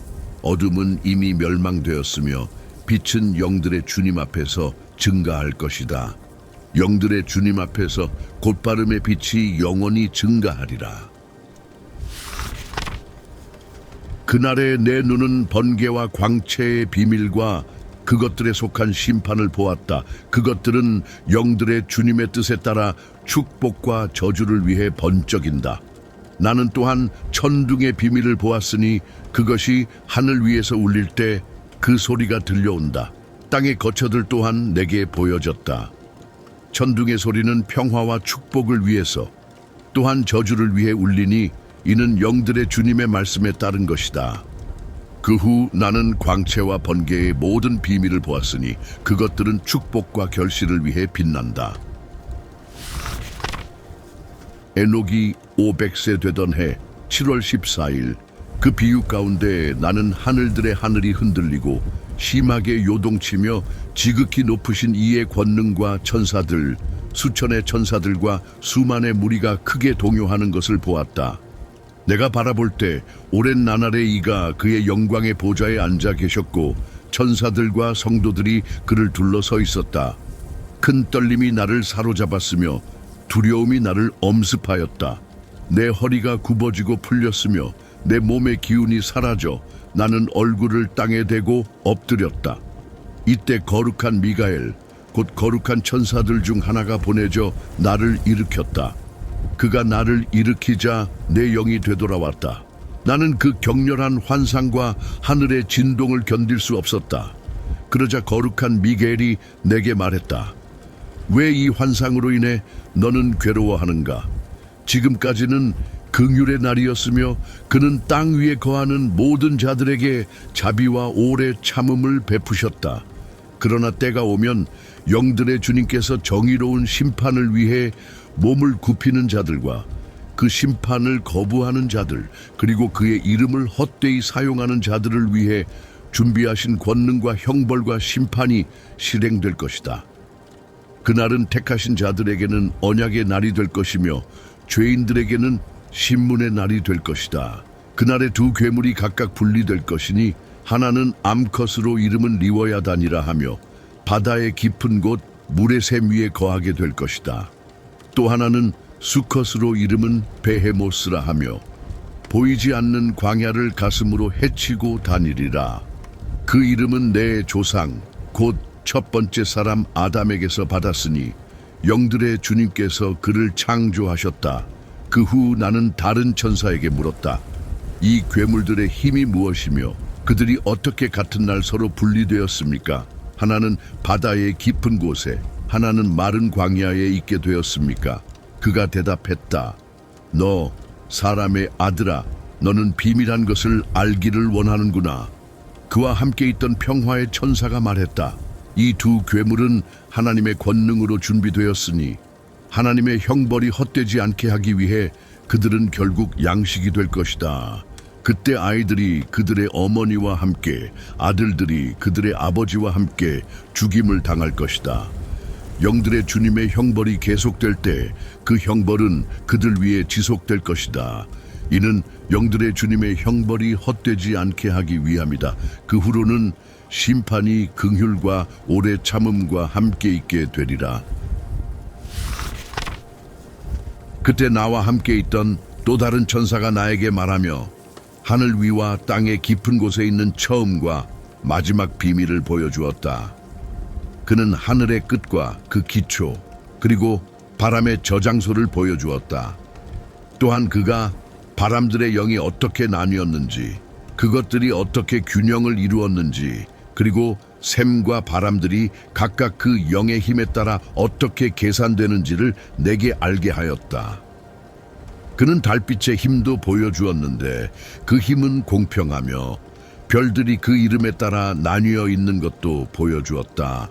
어둠은 이미 멸망되었으며 빛은 영들의 주님 앞에서 증가할 것이다. 영들의 주님 앞에서 곧바름의 빛이 영원히 증가하리라. 그날에 내 눈은 번개와 광채의 비밀과 그것들에 속한 심판을 보았다. 그것들은 영들의 주님의 뜻에 따라 축복과 저주를 위해 번쩍인다. 나는 또한 천둥의 비밀을 보았으니 그것이 하늘 위에서 울릴 때 그 소리가 들려온다. 땅의 거처들 또한 내게 보여졌다. 천둥의 소리는 평화와 축복을 위해서 또한 저주를 위해 울리니 이는 영들의 주님의 말씀에 따른 것이다. 그 후 나는 광채와 번개의 모든 비밀을 보았으니 그것들은 축복과 결실을 위해 빛난다. 에녹이 500세 되던 해 7월 14일 그 비유 가운데 나는 하늘들의 하늘이 흔들리고 심하게 요동치며 지극히 높으신 이의 권능과 천사들, 수천의 천사들과 수만의 무리가 크게 동요하는 것을 보았다. 내가 바라볼 때 오랜 나날의 이가 그의 영광의 보좌에 앉아 계셨고 천사들과 성도들이 그를 둘러서 있었다. 큰 떨림이 나를 사로잡았으며 두려움이 나를 엄습하였다. 내 허리가 굽어지고 풀렸으며 내 몸의 기운이 사라져 나는 얼굴을 땅에 대고 엎드렸다. 이때 거룩한 미가엘, 곧 거룩한 천사들 중 하나가 보내져 나를 일으켰다. 그가 나를 일으키자 내 영이 되돌아왔다. 나는 그 격렬한 환상과 하늘의 진동을 견딜 수 없었다. 그러자 거룩한 미가엘이 내게 말했다. 왜 이 환상으로 인해 너는 괴로워하는가? 지금까지는 긍휼의 날이었으며 그는 땅 위에 거하는 모든 자들에게 자비와 오래 참음을 베푸셨다. 그러나 때가 오면 영들의 주님께서 정의로운 심판을 위해 몸을 굽히는 자들과 그 심판을 거부하는 자들, 그리고 그의 이름을 헛되이 사용하는 자들을 위해 준비하신 권능과 형벌과 심판이 실행될 것이다. 그날은 택하신 자들에게는 언약의 날이 될 것이며 죄인들에게는 신문의 날이 될 것이다. 그날에 두 괴물이 각각 분리될 것이니 하나는 암컷으로 이름은 리워야단이라 하며 바다의 깊은 곳 물의 샘 위에 거하게 될 것이다. 또 하나는 수컷으로 이름은 베헤모스라 하며 보이지 않는 광야를 가슴으로 헤치고 다니리라. 그 이름은 내 조상 곧 첫 번째 사람 아담에게서 받았으니 영들의 주님께서 그를 창조하셨다. 그 후 나는 다른 천사에게 물었다. 이 괴물들의 힘이 무엇이며 그들이 어떻게 같은 날 서로 분리되었습니까? 하나는 바다의 깊은 곳에, 하나는 마른 광야에 있게 되었습니까? 그가 대답했다. 너 사람의 아들아, 너는 비밀한 것을 알기를 원하는구나. 그와 함께 있던 평화의 천사가 말했다. 이 두 괴물은 하나님의 권능으로 준비되었으니 하나님의 형벌이 헛되지 않게 하기 위해 그들은 결국 양식이 될 것이다. 그때 아이들이 그들의 어머니와 함께, 아들들이 그들의 아버지와 함께 죽임을 당할 것이다. 영들의 주님의 형벌이 계속될 때 그 형벌은 그들 위에 지속될 것이다. 이는 영들의 주님의 형벌이 헛되지 않게 하기 위함이다. 그 후로는 심판이 긍휼과 오래 참음과 함께 있게 되리라. 그때 나와 함께 있던 또 다른 천사가 나에게 말하며 하늘 위와 땅의 깊은 곳에 있는 처음과 마지막 비밀을 보여주었다. 그는 하늘의 끝과 그 기초, 그리고 바람의 저장소를 보여주었다. 또한 그가 바람들의 영이 어떻게 나뉘었는지, 그것들이 어떻게 균형을 이루었는지, 그리고 샘과 바람들이 각각 그 영의 힘에 따라 어떻게 계산되는지를 내게 알게 하였다. 그는 달빛의 힘도 보여주었는데 그 힘은 공평하며 별들이 그 이름에 따라 나뉘어 있는 것도 보여주었다.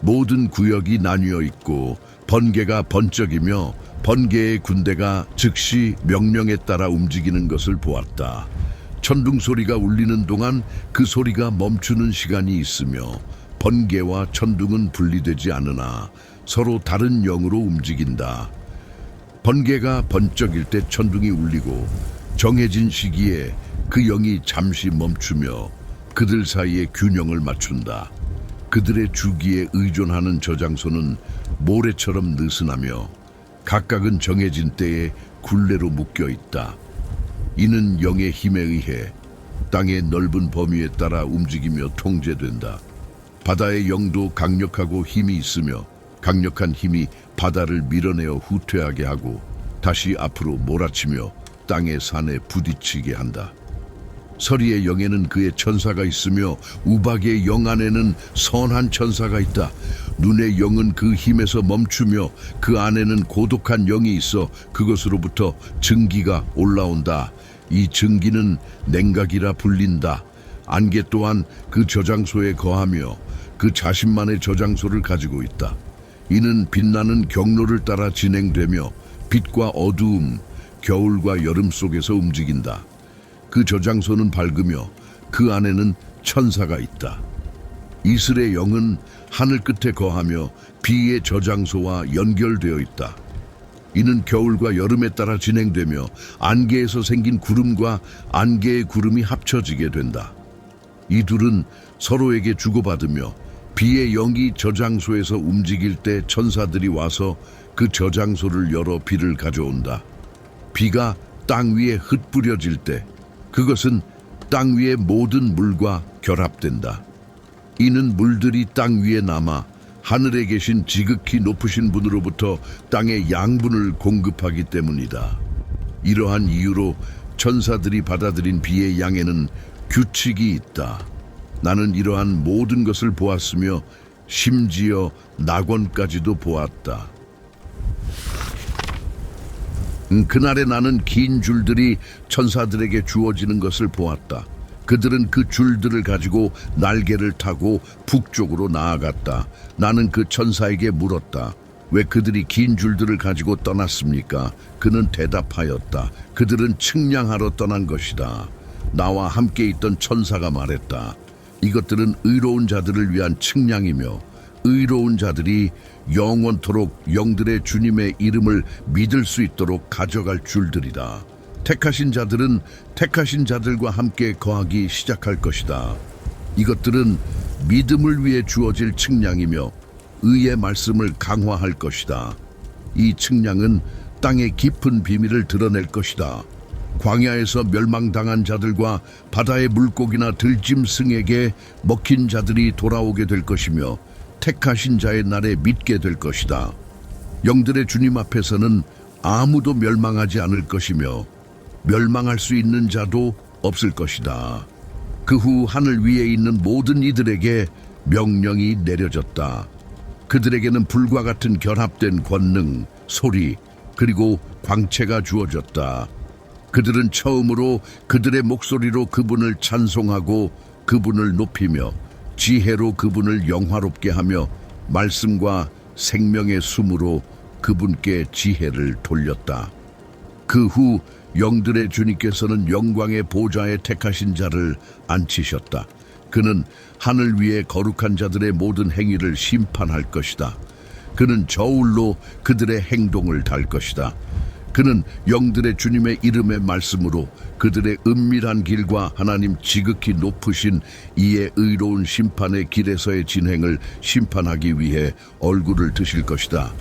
모든 구역이 나뉘어 있고 번개가 번쩍이며 번개의 군대가 즉시 명령에 따라 움직이는 것을 보았다. 천둥 소리가 울리는 동안 그 소리가 멈추는 시간이 있으며 번개와 천둥은 분리되지 않으나 서로 다른 영으로 움직인다. 번개가 번쩍일 때 천둥이 울리고 정해진 시기에 그 영이 잠시 멈추며 그들 사이에 균형을 맞춘다. 그들의 주기에 의존하는 저장소는 모래처럼 느슨하며 각각은 정해진 때에 굴레로 묶여 있다. 이는 영의 힘에 의해 땅의 넓은 범위에 따라 움직이며 통제된다. 바다의 영도 강력하고 힘이 있으며 강력한 힘이 바다를 밀어내어 후퇴하게 하고 다시 앞으로 몰아치며 땅의 산에 부딪히게 한다. 서리의 영에는 그의 천사가 있으며 우박의 영 안에는 선한 천사가 있다. 눈의 영은 그 힘에서 멈추며 그 안에는 고독한 영이 있어 그것으로부터 증기가 올라온다. 이 증기는 냉각이라 불린다. 안개 또한 그 저장소에 거하며 그 자신만의 저장소를 가지고 있다. 이는 빛나는 경로를 따라 진행되며 빛과 어두움, 겨울과 여름 속에서 움직인다. 그 저장소는 밝으며 그 안에는 천사가 있다. 이슬의 영은 하늘 끝에 거하며 비의 저장소와 연결되어 있다. 이는 겨울과 여름에 따라 진행되며 안개에서 생긴 구름과 안개의 구름이 합쳐지게 된다. 이 둘은 서로에게 주고받으며 비의 영이 저장소에서 움직일 때 천사들이 와서 그 저장소를 열어 비를 가져온다. 비가 땅 위에 흩뿌려질 때 그것은 땅 위의 모든 물과 결합된다. 이는 물들이 땅 위에 남아 하늘에 계신 지극히 높으신 분으로부터 땅에 양분을 공급하기 때문이다. 이러한 이유로 천사들이 받아들인 비의 양에는 규칙이 있다. 나는 이러한 모든 것을 보았으며 심지어 낙원까지도 보았다. 그날에 나는 긴 줄들이 천사들에게 주어지는 것을 보았다. 그들은 그 줄들을 가지고 날개를 타고 북쪽으로 나아갔다. 나는 그 천사에게 물었다. 왜 그들이 긴 줄들을 가지고 떠났습니까? 그는 대답하였다. 그들은 측량하러 떠난 것이다. 나와 함께 있던 천사가 말했다. 이것들은 의로운 자들을 위한 측량이며 의로운 자들이 영원토록 영들의 주님의 이름을 믿을 수 있도록 가져갈 줄들이다. 택하신 자들은 택하신 자들과 함께 거하기 시작할 것이다. 이것들은 믿음을 위해 주어질 측량이며 의의 말씀을 강화할 것이다. 이 측량은 땅의 깊은 비밀을 드러낼 것이다. 광야에서 멸망당한 자들과 바다의 물고기나 들짐승에게 먹힌 자들이 돌아오게 될 것이며 택하신 자의 날에 믿게 될 것이다. 영들의 주님 앞에서는 아무도 멸망하지 않을 것이며 멸망할 수 있는 자도 없을 것이다. 그 후 하늘 위에 있는 모든 이들에게 명령이 내려졌다. 그들에게는 불과 같은 결합된 권능, 소리, 그리고 광채가 주어졌다. 그들은 처음으로 그들의 목소리로 그분을 찬송하고 그분을 높이며 지혜로 그분을 영화롭게 하며 말씀과 생명의 숨으로 그분께 지혜를 돌렸다. 그 후 영들의 주님께서는 영광의 보좌에 택하신 자를 앉히셨다. 그는 하늘 위에 거룩한 자들의 모든 행위를 심판할 것이다. 그는 저울로 그들의 행동을 달 것이다. 그는 영들의 주님의 이름의 말씀으로 그들의 은밀한 길과 하나님 지극히 높으신 이의 의로운 심판의 길에서의 진행을 심판하기 위해 얼굴을 드실 것이다.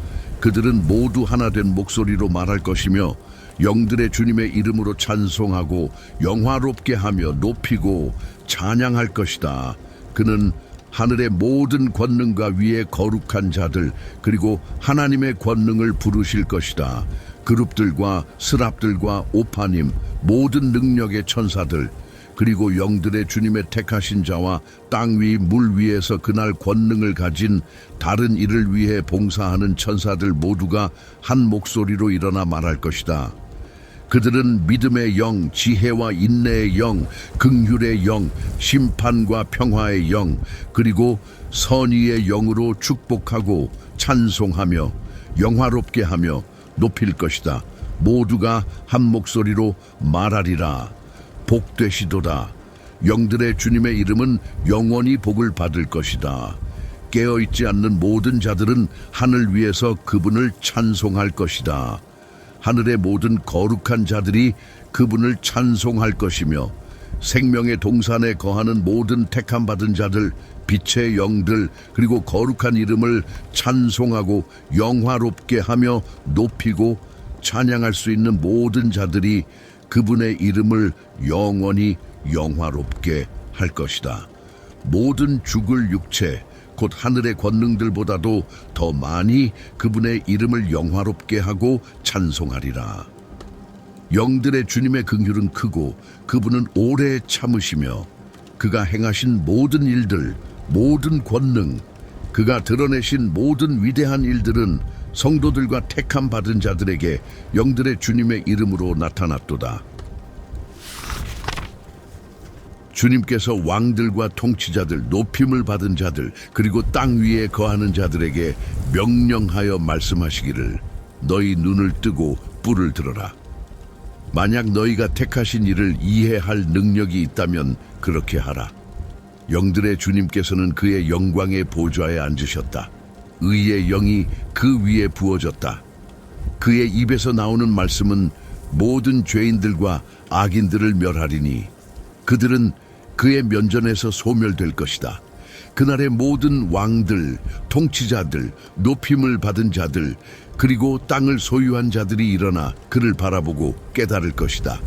그들은 모두 하나 된 목소리로 말할 것이며 영들의 주님의 이름으로 찬송하고 영화롭게 하며 높이고 찬양할 것이다. 그는 하늘의 모든 권능과 위의 거룩한 자들 그리고 하나님의 권능을 부르실 것이다. 그룹들과 스랍들과 오파님 모든 능력의 천사들 그리고 영들의 주님의 택하신 자와 땅 위 물 위에서 그날 권능을 가진 다른 일을 위해 봉사하는 천사들 모두가 한 목소리로 일어나 말할 것이다. 그들은 믿음의 영, 지혜와 인내의 영, 긍휼의 영, 심판과 평화의 영, 그리고 선의의 영으로 축복하고 찬송하며 영화롭게 하며 높일 것이다. 모두가 한 목소리로 말하리라. 복되시도다. 영들의 주님의 이름은 영원히 복을 받을 것이다. 깨어있지 않는 모든 자들은 하늘 위에서 그분을 찬송할 것이다. 하늘의 모든 거룩한 자들이 그분을 찬송할 것이며 생명의 동산에 거하는 모든 택함받은 자들, 빛의 영들, 그리고 거룩한 이름을 찬송하고 영화롭게 하며 높이고 찬양할 수 있는 모든 자들이 그분의 이름을 영원히 영화롭게 할 것이다. 모든 죽을 육체, 곧 하늘의 권능들보다도 더 많이 그분의 이름을 영화롭게 하고 찬송하리라. 영들의 주님의 긍휼은 크고 그분은 오래 참으시며 그가 행하신 모든 일들, 모든 권능, 그가 드러내신 모든 위대한 일들은 성도들과 택함 받은 자들에게 영들의 주님의 이름으로 나타났도다. 주님께서 왕들과 통치자들, 높임을 받은 자들, 그리고 땅 위에 거하는 자들에게 명령하여 말씀하시기를 너희 눈을 뜨고 뿔을 들어라. 만약 너희가 택하신 일을 이해할 능력이 있다면 그렇게 하라. 영들의 주님께서는 그의 영광의 보좌에 앉으셨다. 의의 영이 그 위에 부어졌다. 그의 입에서 나오는 말씀은 모든 죄인들과 악인들을 멸하리니 그들은 그의 면전에서 소멸될 것이다. 그날의 모든 왕들, 통치자들, 높임을 받은 자들, 그리고 땅을 소유한 자들이 일어나 그를 바라보고 깨달을 것이다.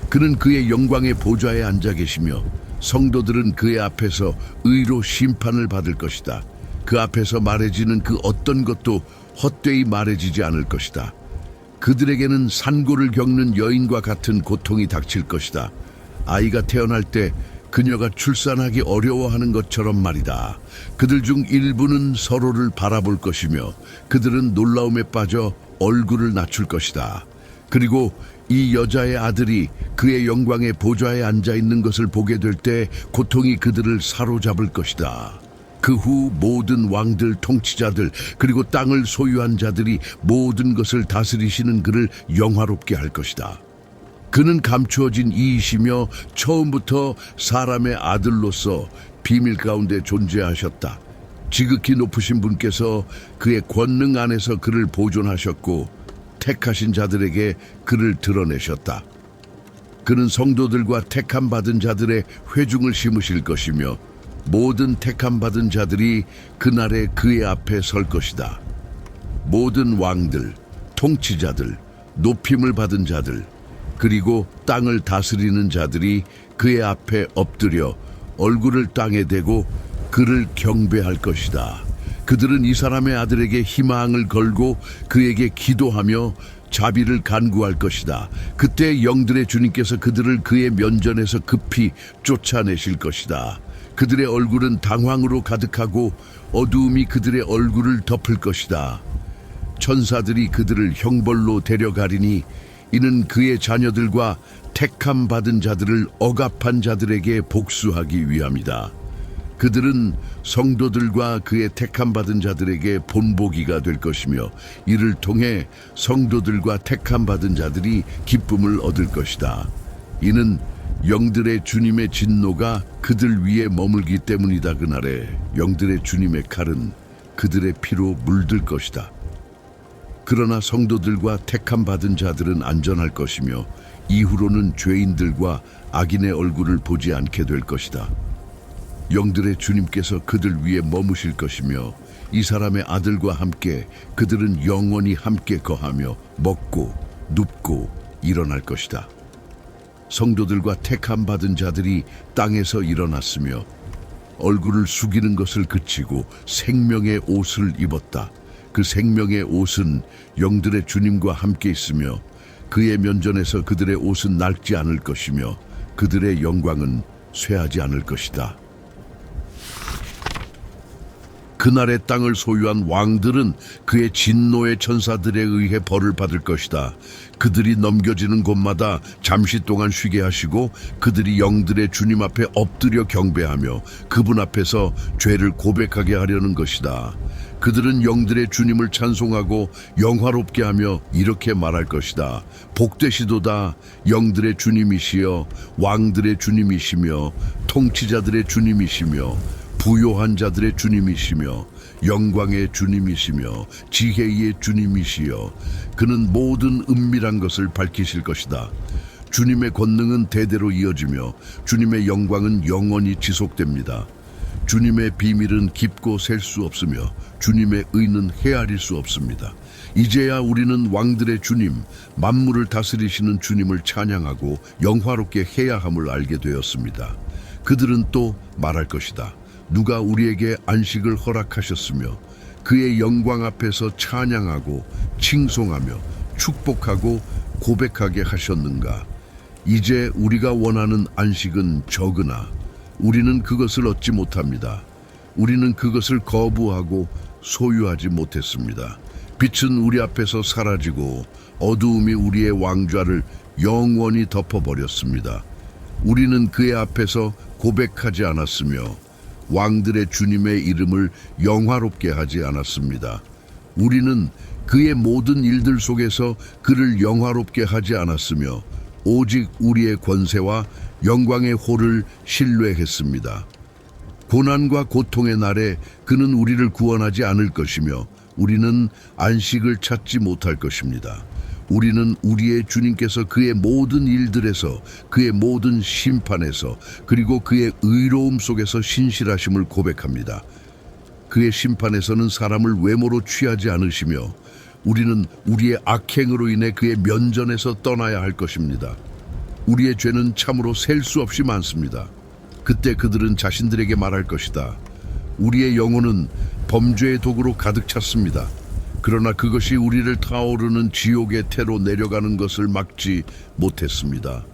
그는 그의 영광의 보좌에 앉아 계시며 성도들은 그의 앞에서 의로 심판을 받을 것이다. 그 앞에서 말해지는 그 어떤 것도 헛되이 말해지지 않을 것이다. 그들에게는 산고를 겪는 여인과 같은 고통이 닥칠 것이다. 아이가 태어날 때 그녀가 출산하기 어려워하는 것처럼 말이다. 그들 중 일부는 서로를 바라볼 것이며 그들은 놀라움에 빠져 얼굴을 낮출 것이다. 그리고 이 여자의 아들이 그의 영광의 보좌에 앉아 있는 것을 보게 될 때 고통이 그들을 사로잡을 것이다. 그 후 모든 왕들, 통치자들, 그리고 땅을 소유한 자들이 모든 것을 다스리시는 그를 영화롭게 할 것이다. 그는 감추어진 이이시며 처음부터 사람의 아들로서 비밀 가운데 존재하셨다. 지극히 높으신 분께서 그의 권능 안에서 그를 보존하셨고 택하신 자들에게 그를 드러내셨다. 그는 성도들과 택함 받은 자들의 회중을 심으실 것이며 모든 택함 받은 자들이 그날에 그의 앞에 설 것이다. 모든 왕들, 통치자들, 높임을 받은 자들, 그리고 땅을 다스리는 자들이 그의 앞에 엎드려 얼굴을 땅에 대고 그를 경배할 것이다. 그들은 이 사람의 아들에게 희망을 걸고 그에게 기도하며 자비를 간구할 것이다. 그때 영들의 주님께서 그들을 그의 면전에서 급히 쫓아내실 것이다. 그들의 얼굴은 당황으로 가득하고 어두움이 그들의 얼굴을 덮을 것이다. 천사들이 그들을 형벌로 데려가리니 이는 그의 자녀들과 택함 받은 자들을 억압한 자들에게 복수하기 위함이다. 그들은 성도들과 그의 택함 받은 자들에게 본보기가 될 것이며 이를 통해 성도들과 택함 받은 자들이 기쁨을 얻을 것이다. 이는 영들의 주님의 진노가 그들 위에 머물기 때문이다. 그날에 영들의 주님의 칼은 그들의 피로 물들 것이다. 그러나 성도들과 택함 받은 자들은 안전할 것이며 이후로는 죄인들과 악인의 얼굴을 보지 않게 될 것이다. 영들의 주님께서 그들 위에 머무실 것이며 이 사람의 아들과 함께 그들은 영원히 함께 거하며 먹고 눕고 일어날 것이다. 성도들과 택함 받은 자들이 땅에서 일어났으며 얼굴을 숙이는 것을 그치고 생명의 옷을 입었다. 그 생명의 옷은 영들의 주님과 함께 있으며 그의 면전에서 그들의 옷은 낡지 않을 것이며 그들의 영광은 쇠하지 않을 것이다. 그날의 땅을 소유한 왕들은 그의 진노의 천사들에 의해 벌을 받을 것이다. 그들이 넘겨지는 곳마다 잠시 동안 쉬게 하시고 그들이 영들의 주님 앞에 엎드려 경배하며 그분 앞에서 죄를 고백하게 하려는 것이다. 그들은 영들의 주님을 찬송하고 영화롭게 하며 이렇게 말할 것이다. 복되시도다. 영들의 주님이시여 왕들의 주님이시며 통치자들의 주님이시며 부요한 자들의 주님이시며 영광의 주님이시며 지혜의 주님이시여 그는 모든 은밀한 것을 밝히실 것이다. 주님의 권능은 대대로 이어지며 주님의 영광은 영원히 지속됩니다. 주님의 비밀은 깊고 셀 수 없으며 주님의 의는 헤아릴 수 없습니다. 이제야 우리는 왕들의 주님, 만물을 다스리시는 주님을 찬양하고 영화롭게 해야 함을 알게 되었습니다. 그들은 또 말할 것이다. 누가 우리에게 안식을 허락하셨으며 그의 영광 앞에서 찬양하고 칭송하며 축복하고 고백하게 하셨는가? 이제 우리가 원하는 안식은 적으나 우리는 그것을 얻지 못합니다. 우리는 그것을 거부하고 소유하지 못했습니다. 빛은 우리 앞에서 사라지고 어두움이 우리의 왕좌를 영원히 덮어버렸습니다. 우리는 그의 앞에서 고백하지 않았으며 왕들의 주님의 이름을 영화롭게 하지 않았습니다. 우리는 그의 모든 일들 속에서 그를 영화롭게 하지 않았으며 오직 우리의 권세와 영광의 호를 신뢰했습니다. 고난과 고통의 날에 그는 우리를 구원하지 않을 것이며 우리는 안식을 찾지 못할 것입니다. 우리는 우리의 주님께서 그의 모든 일들에서 그의 모든 심판에서 그리고 그의 의로움 속에서 신실하심을 고백합니다. 그의 심판에서는 사람을 외모로 취하지 않으시며 우리는 우리의 악행으로 인해 그의 면전에서 떠나야 할 것입니다. 우리의 죄는 참으로 셀 수 없이 많습니다. 그때 그들은 자신들에게 말할 것이다. 우리의 영혼은 범죄의 도구로 가득 찼습니다. 그러나 그것이 우리를 타오르는 지옥의 태로 내려가는 것을 막지 못했습니다.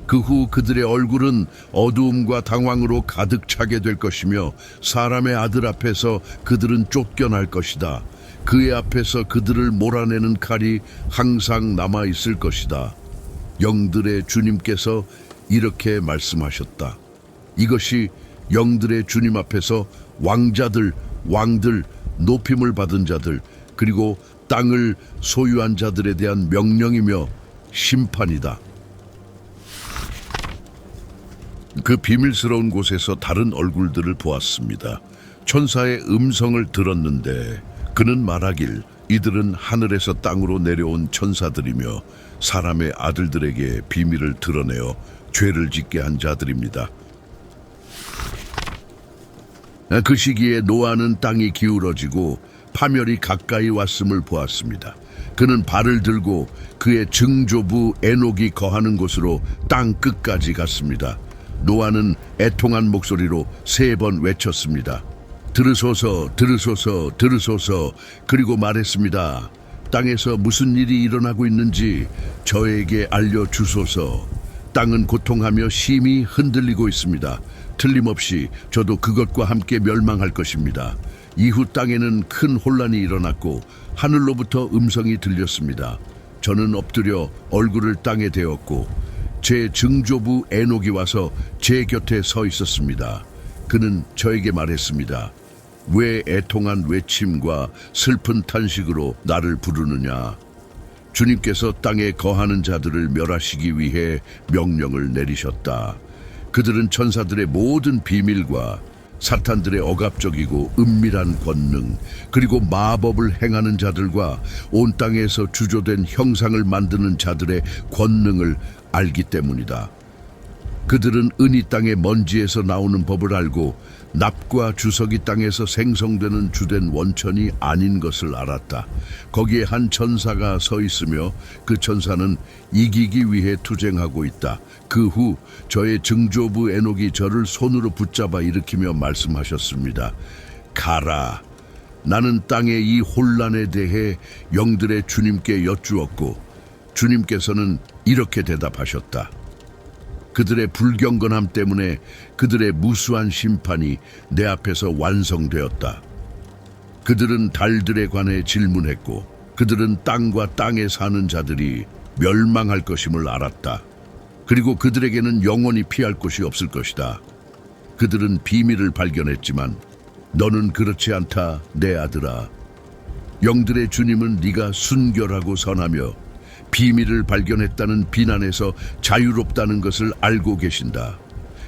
그 후 그들의 얼굴은 어두움과 당황으로 가득 차게 될 것이며 사람의 아들 앞에서 그들은 쫓겨날 것이다. 그의 앞에서 그들을 몰아내는 칼이 항상 남아 있을 것이다. 영들의 주님께서 이렇게 말씀하셨다. 이것이 영들의 주님 앞에서 왕자들, 왕들, 높임을 받은 자들, 그리고 땅을 소유한 자들에 대한 명령이며 심판이다. 그 비밀스러운 곳에서 다른 얼굴들을 보았습니다. 천사의 음성을 들었는데 그는 말하길 이들은 하늘에서 땅으로 내려온 천사들이며 사람의 아들들에게 비밀을 드러내어 죄를 짓게 한 자들입니다. 그 시기에 노아는 땅이 기울어지고 파멸이 가까이 왔음을 보았습니다. 그는 발을 들고 그의 증조부 에녹이 거하는 곳으로 땅 끝까지 갔습니다. 노아는 애통한 목소리로 3번 외쳤습니다. 들으소서, 들으소서, 들으소서. 그리고 말했습니다. 땅에서 무슨 일이 일어나고 있는지 저에게 알려주소서. 땅은 고통하며 심히 흔들리고 있습니다. 틀림없이 저도 그것과 함께 멸망할 것입니다. 이후 땅에는 큰 혼란이 일어났고 하늘로부터 음성이 들렸습니다. 저는 엎드려 얼굴을 땅에 대었고 제 증조부 에녹이 와서 제 곁에 서 있었습니다. 그는 저에게 말했습니다. 왜 애통한 외침과 슬픈 탄식으로 나를 부르느냐? 주님께서 땅에 거하는 자들을 멸하시기 위해 명령을 내리셨다. 그들은 천사들의 모든 비밀과 사탄들의 억압적이고 은밀한 권능, 그리고 마법을 행하는 자들과 온 땅에서 주조된 형상을 만드는 자들의 권능을 알기 때문이다. 그들은 은이 땅의 먼지에서 나오는 법을 알고 납과 주석이 땅에서 생성되는 주된 원천이 아닌 것을 알았다. 거기에 한 천사가 서 있으며 그 천사는 이기기 위해 투쟁하고 있다. 그 후 저의 증조부 에녹이 저를 손으로 붙잡아 일으키며 말씀하셨습니다. 가라. 나는 땅의 이 혼란에 대해 영들의 주님께 여쭈었고 주님께서는 이렇게 대답하셨다. 그들의 불경건함 때문에 그들의 무수한 심판이 내 앞에서 완성되었다. 그들은 달들에 관해 질문했고 그들은 땅과 땅에 사는 자들이 멸망할 것임을 알았다. 그리고 그들에게는 영원히 피할 곳이 없을 것이다. 그들은 비밀을 발견했지만 너는 그렇지 않다, 내 아들아. 영들의 주님은 네가 순결하고 선하며 비밀을 발견했다는 비난에서 자유롭다는 것을 알고 계신다.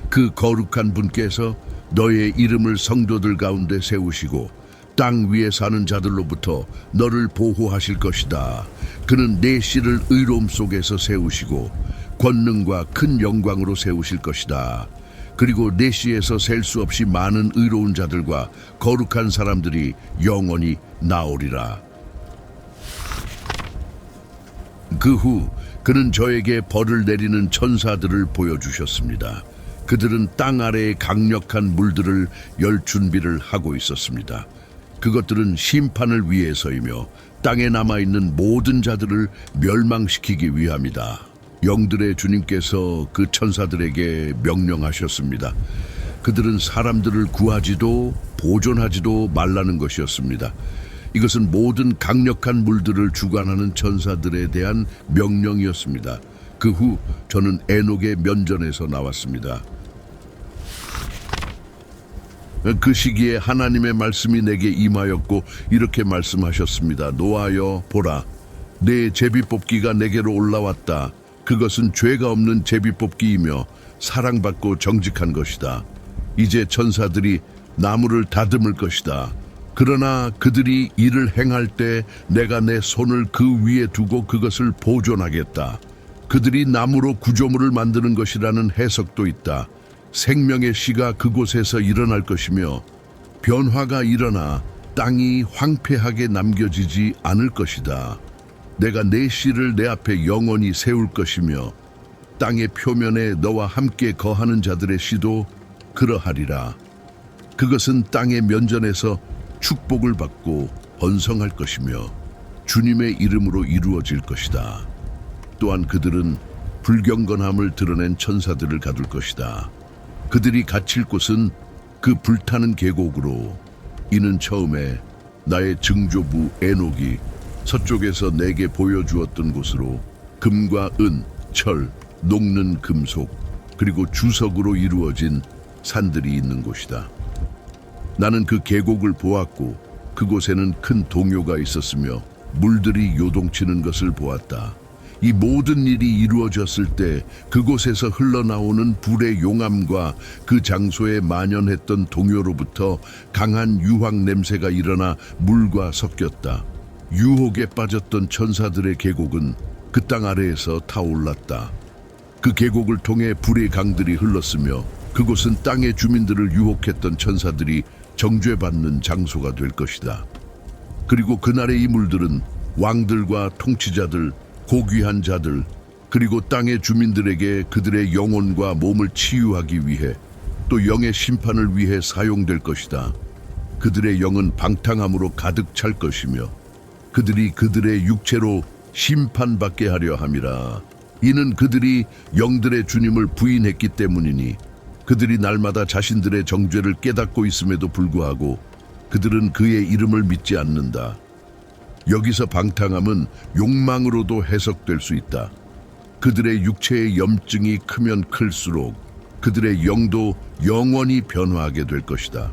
그 거룩한 분께서 너의 이름을 성도들 가운데 세우시고 땅 위에 사는 자들로부터 너를 보호하실 것이다. 그는 내 씨를 의로움 속에서 세우시고 권능과 큰 영광으로 세우실 것이다. 그리고 내 씨에서 셀 수 없이 많은 의로운 자들과 거룩한 사람들이 영원히 나오리라. 그 후 그는 저에게 벌을 내리는 천사들을 보여주셨습니다. 그들은 땅 아래의 강력한 물들을 열 준비를 하고 있었습니다. 그것들은 심판을 위해서이며 땅에 남아있는 모든 자들을 멸망시키기 위함이다. 영들의 주님께서 그 천사들에게 명령하셨습니다. 그들은 사람들을 구하지도 보존하지도 말라는 것이었습니다. 이것은 모든 강력한 물들을 주관하는 천사들에 대한 명령이었습니다. 그 후 저는 에녹의 면전에서 나왔습니다. 그 시기에 하나님의 말씀이 내게 임하였고 이렇게 말씀하셨습니다. 노아여, 보라, 내 제비뽑기가 내게로 올라왔다. 그것은 죄가 없는 제비뽑기이며 사랑받고 정직한 것이다. 이제 천사들이 나무를 다듬을 것이다. 그러나 그들이 이를 행할 때 내가 내 손을 그 위에 두고 그것을 보존하겠다. 그들이 나무로 구조물을 만드는 것이라는 해석도 있다. 생명의 씨가 그곳에서 일어날 것이며 변화가 일어나 땅이 황폐하게 남겨지지 않을 것이다. 내가 내 씨를 내 앞에 영원히 세울 것이며 땅의 표면에 너와 함께 거하는 자들의 씨도 그러하리라. 그것은 땅의 면전에서 축복을 받고 번성할 것이며 주님의 이름으로 이루어질 것이다. 또한 그들은 불경건함을 드러낸 천사들을 가둘 것이다. 그들이 갇힐 곳은 그 불타는 계곡으로. 이는 처음에 나의 증조부 에녹이 서쪽에서 내게 보여주었던 곳으로 금과 은, 철, 녹는 금속, 그리고 주석으로 이루어진 산들이 있는 곳이다. 나는 그 계곡을 보았고 그곳에는 큰 동요가 있었으며 물들이 요동치는 것을 보았다. 이 모든 일이 이루어졌을 때 그곳에서 흘러나오는 불의 용암과 그 장소에 만연했던 동요로부터 강한 유황 냄새가 일어나 물과 섞였다. 유혹에 빠졌던 천사들의 계곡은 그 땅 아래에서 타올랐다. 그 계곡을 통해 불의 강들이 흘렀으며 그곳은 땅의 주민들을 유혹했던 천사들이 정죄받는 장소가 될 것이다. 그리고 그날의 이 물들은 왕들과 통치자들, 고귀한 자들, 그리고 땅의 주민들에게 그들의 영혼과 몸을 치유하기 위해 또 영의 심판을 위해 사용될 것이다. 그들의 영은 방탕함으로 가득 찰 것이며 그들이 그들의 육체로 심판받게 하려 함이라. 이는 그들이 영들의 주님을 부인했기 때문이니 그들이 날마다 자신들의 정죄를 깨닫고 있음에도 불구하고 그들은 그의 이름을 믿지 않는다. 여기서 방탕함은 욕망으로도 해석될 수 있다. 그들의 육체의 염증이 크면 클수록 그들의 영도 영원히 변화하게 될 것이다.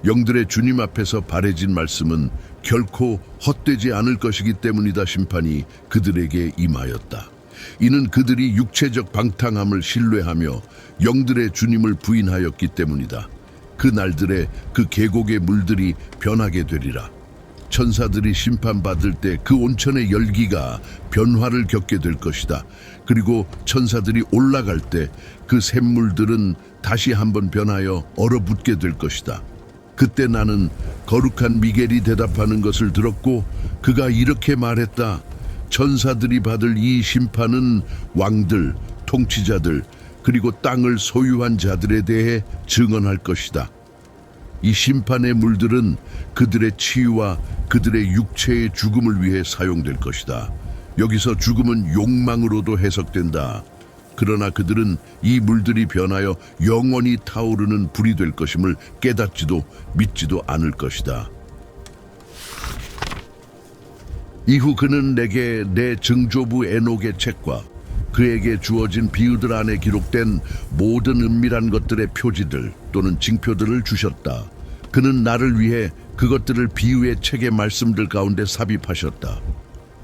영들의 주님 앞에서 바래진 말씀은 결코 헛되지 않을 것이기 때문이다. 심판이 그들에게 임하였다. 이는 그들이 육체적 방탕함을 신뢰하며 영들의 주님을 부인하였기 때문이다. 그 날들에 그 계곡의 물들이 변하게 되리라. 천사들이 심판받을 때 그 온천의 열기가 변화를 겪게 될 것이다. 그리고 천사들이 올라갈 때 그 샘물들은 다시 한번 변하여 얼어붙게 될 것이다. 그때 나는 거룩한 미겔이 대답하는 것을 들었고 그가 이렇게 말했다. 천사들이 받을 이 심판은 왕들, 통치자들, 그리고 땅을 소유한 자들에 대해 증언할 것이다. 이 심판의 물들은 그들의 치유와 그들의 육체의 죽음을 위해 사용될 것이다. 여기서 죽음은 욕망으로도 해석된다. 그러나 그들은 이 물들이 변하여 영원히 타오르는 불이 될 것임을 깨닫지도 믿지도 않을 것이다. 이후 그는 내게 내 증조부 에녹의 책과 그에게 주어진 비유들 안에 기록된 모든 은밀한 것들의 표지들 또는 징표들을 주셨다. 그는 나를 위해 그것들을 비유의 책의 말씀들 가운데 삽입하셨다.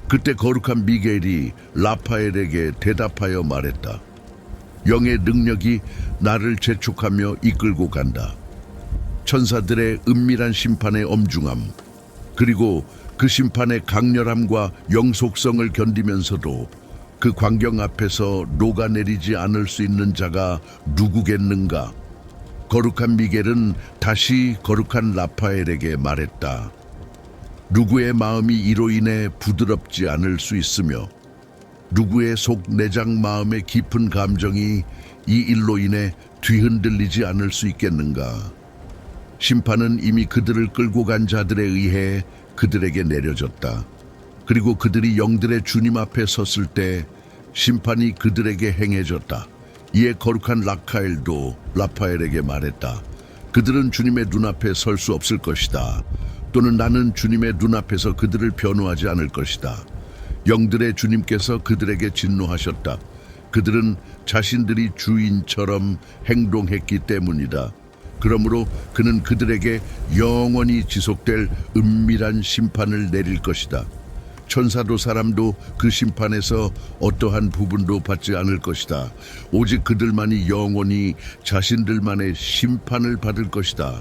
그때 거룩한 미겔이 라파엘에게 대답하여 말했다. 영의 능력이 나를 재촉하며 이끌고 간다. 천사들의 은밀한 심판의 엄중함, 그리고 그 심판의 강렬함과 영속성을 견디면서도 그 광경 앞에서 녹아내리지 않을 수 있는 자가 누구겠는가? 거룩한 미겔은 다시 거룩한 라파엘에게 말했다. 누구의 마음이 이로 인해 부드럽지 않을 수 있으며 누구의 속 내장 마음의 깊은 감정이 이 일로 인해 뒤흔들리지 않을 수 있겠는가? 심판은 이미 그들을 끌고 간 자들에 의해 그들에게 내려졌다. 그리고 그들이 영들의 주님 앞에 섰을 때 심판이 그들에게 행해졌다. 이에 거룩한 라카엘도 라파엘에게 말했다. 그들은 주님의 눈앞에 설 수 없을 것이다. 또는 나는 주님의 눈앞에서 그들을 변호하지 않을 것이다. 영들의 주님께서 그들에게 진노하셨다. 그들은 자신들이 주인처럼 행동했기 때문이다. 그러므로 그는 그들에게 영원히 지속될 은밀한 심판을 내릴 것이다. 천사도 사람도 그 심판에서 어떠한 부분도 받지 않을 것이다. 오직 그들만이 영원히 자신들만의 심판을 받을 것이다.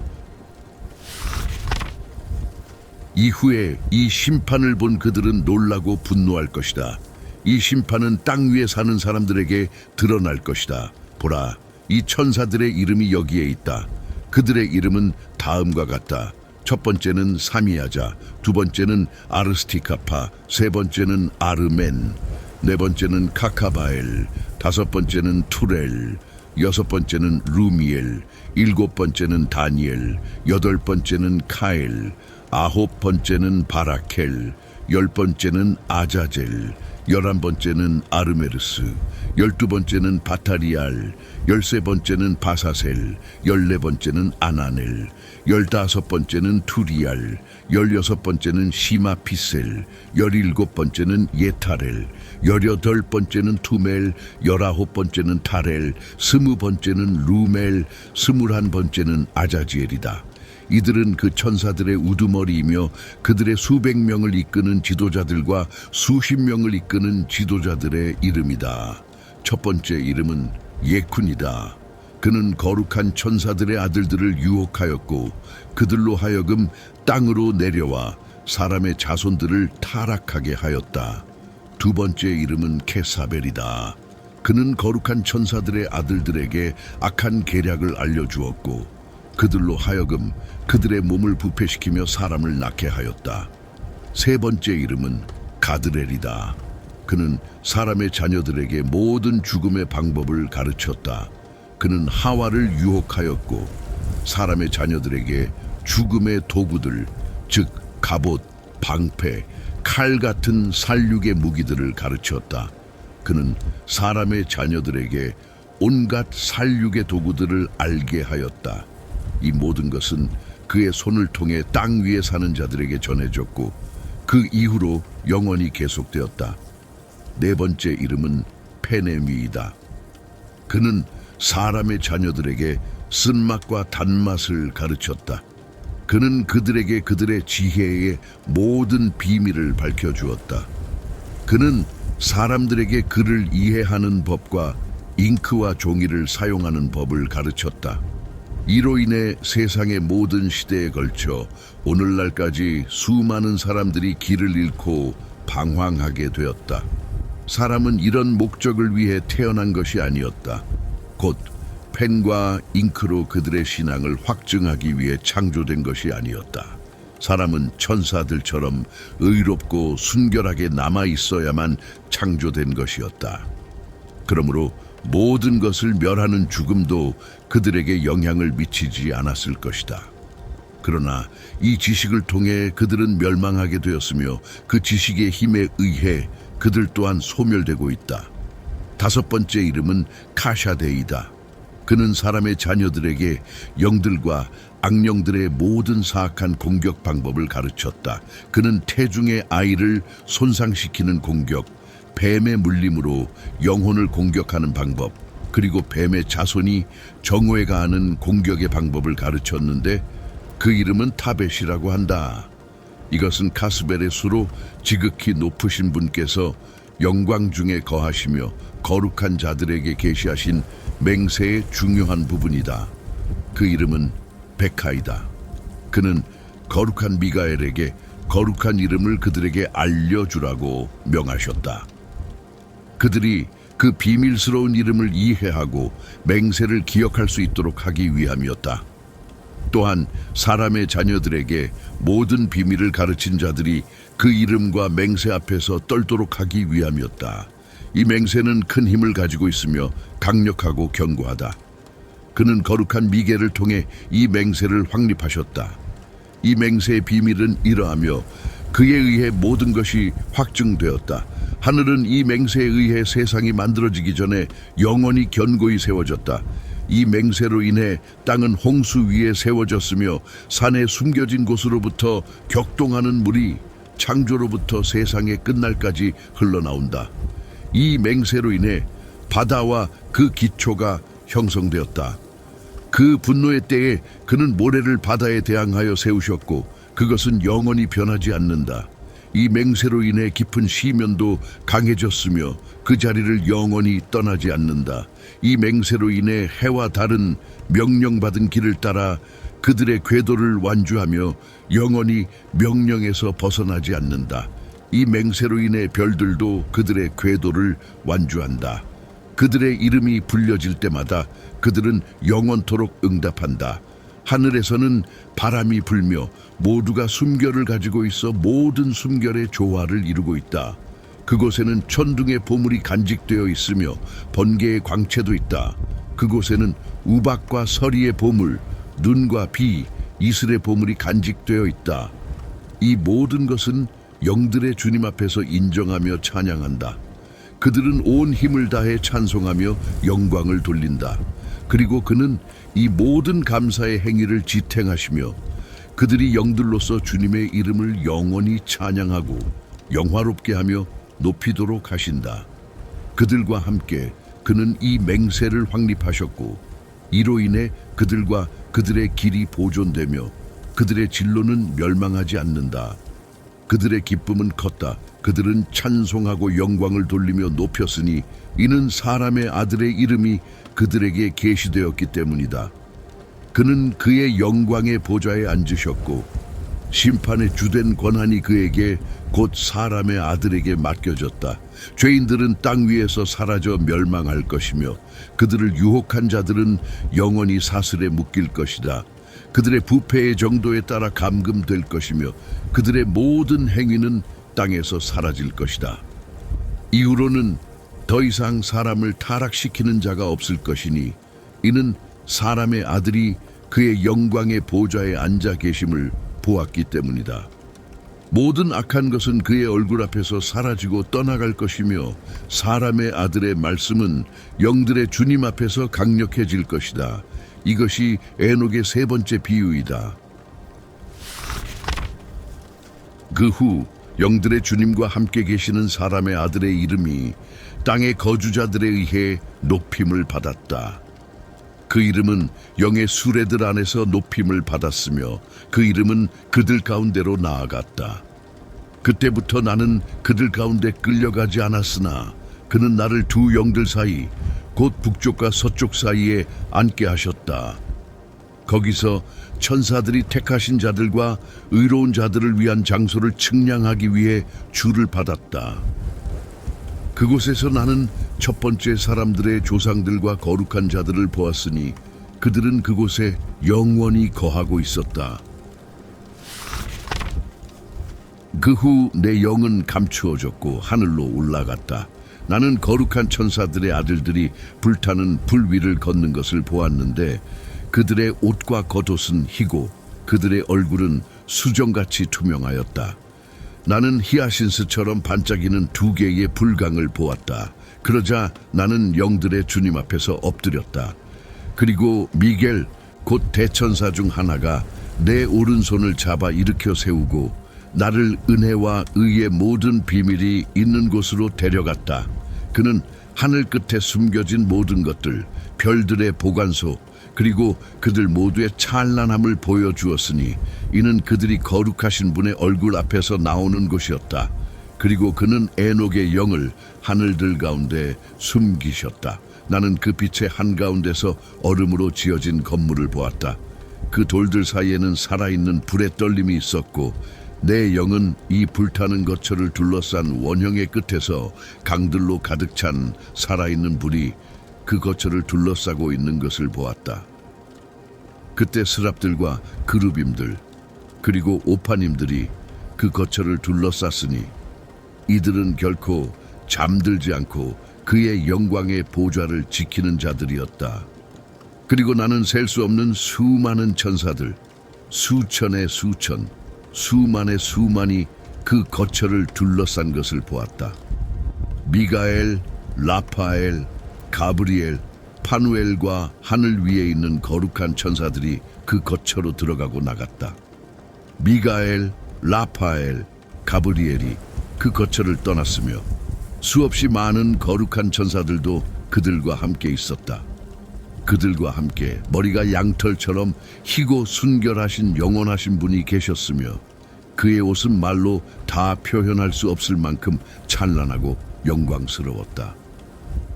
이후에 이 심판을 본 그들은 놀라고 분노할 것이다. 이 심판은 땅 위에 사는 사람들에게 드러날 것이다. 보라, 이 천사들의 이름이 여기에 있다. 그들의 이름은 다음과 같다. 첫 번째는 사미야자, 두 번째는 아르스티카파, 세 번째는 아르멘, 네 번째는 카카바엘, 다섯 번째는 투렐, 여섯 번째는 루미엘, 일곱 번째는 다니엘, 여덟 번째는 카엘, 아홉 번째는 바라켈, 열 번째는 아자젤, 11번째는 아르메르스, 12번째는 바타리알, 13번째는 바사셀, 14번째는 아나넬, 15번째는 투리알, 16번째는 시마피셀, 17번째는 예타렐, 18번째는 투멜, 19번째는 타렐, 20번째는 루멜, 21번째는 아자지엘이다. 이들은 그 천사들의 우두머리이며 그들의 수백 명을 이끄는 지도자들과 수십 명을 이끄는 지도자들의 이름이다. 첫 번째 이름은 예쿤이다. 그는 거룩한 천사들의 아들들을 유혹하였고 그들로 하여금 땅으로 내려와 사람의 자손들을 타락하게 하였다. 두 번째 이름은 케사벨이다. 그는 거룩한 천사들의 아들들에게 악한 계략을 알려주었고 그들로 하여금 그들의 몸을 부패시키며 사람을 낳게 하였다. 세 번째 이름은 가드렐이다. 그는 사람의 자녀들에게 모든 죽음의 방법을 가르쳤다. 그는 하와를 유혹하였고 사람의 자녀들에게 죽음의 도구들, 즉 갑옷, 방패, 칼 같은 살육의 무기들을 가르쳤다. 그는 사람의 자녀들에게 온갖 살육의 도구들을 알게 하였다. 이 모든 것은 그의 손을 통해 땅 위에 사는 자들에게 전해졌고 그 이후로 영원히 계속되었다. 네 번째 이름은 페네미이다. 그는 사람의 자녀들에게 쓴맛과 단맛을 가르쳤다. 그는 그들에게 그들의 지혜의 모든 비밀을 밝혀주었다. 그는 사람들에게 글을 이해하는 법과 잉크와 종이를 사용하는 법을 가르쳤다. 이로 인해 세상의 모든 시대에 걸쳐 오늘날까지 수많은 사람들이 길을 잃고 방황하게 되었다. 사람은 이런 목적을 위해 태어난 것이 아니었다. 곧 펜과 잉크로 그들의 신앙을 확증하기 위해 창조된 것이 아니었다. 사람은 천사들처럼 의롭고 순결하게 남아 있어야만 창조된 것이었다. 그러므로 모든 것을 멸하는 죽음도 그들에게 영향을 미치지 않았을 것이다. 그러나 이 지식을 통해 그들은 멸망하게 되었으며 그 지식의 힘에 의해 그들 또한 소멸되고 있다. 다섯 번째 이름은 카샤데이다. 그는 사람의 자녀들에게 영들과 악령들의 모든 사악한 공격 방법을 가르쳤다. 그는 태중의 아이를 손상시키는 공격, 뱀의 물림으로 영혼을 공격하는 방법, 그리고 뱀의 자손이 정오에 가하는 공격의 방법을 가르쳤는데 그 이름은 타벳이라고 한다. 이것은 카스벨의 수로 지극히 높으신 분께서 영광 중에 거하시며 거룩한 자들에게 계시하신 맹세의 중요한 부분이다. 그 이름은 베카이다. 그는 거룩한 미가엘에게 거룩한 이름을 그들에게 알려주라고 명하셨다. 그들이 그 비밀스러운 이름을 이해하고 맹세를 기억할 수 있도록 하기 위함이었다. 또한 사람의 자녀들에게 모든 비밀을 가르친 자들이 그 이름과 맹세 앞에서 떨도록 하기 위함이었다. 이 맹세는 큰 힘을 가지고 있으며 강력하고 견고하다. 그는 거룩한 미개를 통해 이 맹세를 확립하셨다. 이 맹세의 비밀은 이러하며 그에 의해 모든 것이 확증되었다. 하늘은 이 맹세에 의해 세상이 만들어지기 전에 영원히 견고히 세워졌다. 이 맹세로 인해 땅은 홍수 위에 세워졌으며 산에 숨겨진 곳으로부터 격동하는 물이 창조로부터 세상의 끝날까지 흘러나온다. 이 맹세로 인해 바다와 그 기초가 형성되었다. 그 분노의 때에 그는 모래를 바다에 대항하여 세우셨고 그것은 영원히 변하지 않는다. 이 맹세로 인해 깊은 시면도 강해졌으며 그 자리를 영원히 떠나지 않는다. 이 맹세로 인해 해와 달은 명령받은 길을 따라 그들의 궤도를 완주하며 영원히 명령에서 벗어나지 않는다. 이 맹세로 인해 별들도 그들의 궤도를 완주한다. 그들의 이름이 불려질 때마다 그들은 영원토록 응답한다. 하늘에서는 바람이 불며 모두가 숨결을 가지고 있어 모든 숨결의 조화를 이루고 있다. 그곳에는 천둥의 보물이 간직되어 있으며 번개의 광채도 있다. 그곳에는 우박과 서리의 보물, 눈과 비, 이슬의 보물이 간직되어 있다. 이 모든 것은 영들의 주님 앞에서 인정하며 찬양한다. 그들은 온 힘을 다해 찬송하며 영광을 돌린다. 그리고 그는 이 모든 감사의 행위를 지탱하시며 그들이 영들로서 주님의 이름을 영원히 찬양하고 영화롭게 하며 높이도록 하신다. 그들과 함께 그는 이 맹세를 확립하셨고 이로 인해 그들과 그들의 길이 보존되며 그들의 진로는 멸망하지 않는다. 그들의 기쁨은 컸다. 그들은 찬송하고 영광을 돌리며 높였으니 이는 사람의 아들의 이름이 그들에게 계시되었기 때문이다. 그는 그의 영광의 보좌에 앉으셨고 심판의 주된 권한이 그에게 곧 사람의 아들에게 맡겨졌다. 죄인들은 땅 위에서 사라져 멸망할 것이며 그들을 유혹한 자들은 영원히 사슬에 묶일 것이다. 그들의 부패의 정도에 따라 감금될 것이며 그들의 모든 행위는 땅에서 사라질 것이다. 이후로는 더 이상 사람을 타락시키는 자가 없을 것이니 이는 사람의 아들이 그의 영광의 보좌에 앉아 계심을 보았기 때문이다. 모든 악한 것은 그의 얼굴 앞에서 사라지고 떠나갈 것이며 사람의 아들의 말씀은 영들의 주님 앞에서 강력해질 것이다. 이것이 에녹의 세 번째 비유이다. 그 후 영들의 주님과 함께 계시는 사람의 아들의 이름이 땅의 거주자들에 의해 높임을 받았다. 그 이름은 영의 수레들 안에서 높임을 받았으며 그 이름은 그들 가운데로 나아갔다. 그때부터 나는 그들 가운데 끌려가지 않았으나 그는 나를 두 영들 사이 곧 북쪽과 서쪽 사이에 앉게 하셨다. 거기서 천사들이 택하신 자들과 의로운 자들을 위한 장소를 측량하기 위해 주를 받았다. 그곳에서 나는 첫 번째 사람들의 조상들과 거룩한 자들을 보았으니 그들은 그곳에 영원히 거하고 있었다. 그 후 내 영은 감추어졌고 하늘로 올라갔다. 나는 거룩한 천사들의 아들들이 불타는 불 위를 걷는 것을 보았는데 그들의 옷과 겉옷은 희고 그들의 얼굴은 수정같이 투명하였다. 나는 히아신스처럼 반짝이는 두 개의 불강을 보았다. 그러자 나는 영들의 주님 앞에서 엎드렸다. 그리고 미겔 곧 대천사 중 하나가 내 오른손을 잡아 일으켜 세우고 나를 은혜와 의의 모든 비밀이 있는 곳으로 데려갔다. 그는 하늘 끝에 숨겨진 모든 것들, 별들의 보관소, 그리고 그들 모두의 찬란함을 보여주었으니 이는 그들이 거룩하신 분의 얼굴 앞에서 나오는 곳이었다. 그리고 그는 에녹의 영을 하늘들 가운데 숨기셨다. 나는 그 빛의 한가운데서 얼음으로 지어진 건물을 보았다. 그 돌들 사이에는 살아있는 불의 떨림이 있었고 내 영은 이 불타는 거처를 둘러싼 원형의 끝에서 강들로 가득 찬 살아있는 불이 그 거처를 둘러싸고 있는 것을 보았다. 그때 스랍들과 그룹임들 그리고 오파님들이 그 거처를 둘러쌌으니 이들은 결코 잠들지 않고 그의 영광의 보좌를 지키는 자들이었다. 그리고 나는 셀 수 없는 수많은 천사들, 수천의 수천, 수만의 수만이 그 거처를 둘러싼 것을 보았다. 미가엘, 라파엘, 가브리엘, 파누엘과 하늘 위에 있는 거룩한 천사들이 그 거처로 들어가고 나갔다. 미가엘, 라파엘, 가브리엘이 그 거처를 떠났으며 수없이 많은 거룩한 천사들도 그들과 함께 있었다. 그들과 함께 머리가 양털처럼 희고 순결하신 영원하신 분이 계셨으며 그의 옷은 말로 다 표현할 수 없을 만큼 찬란하고 영광스러웠다.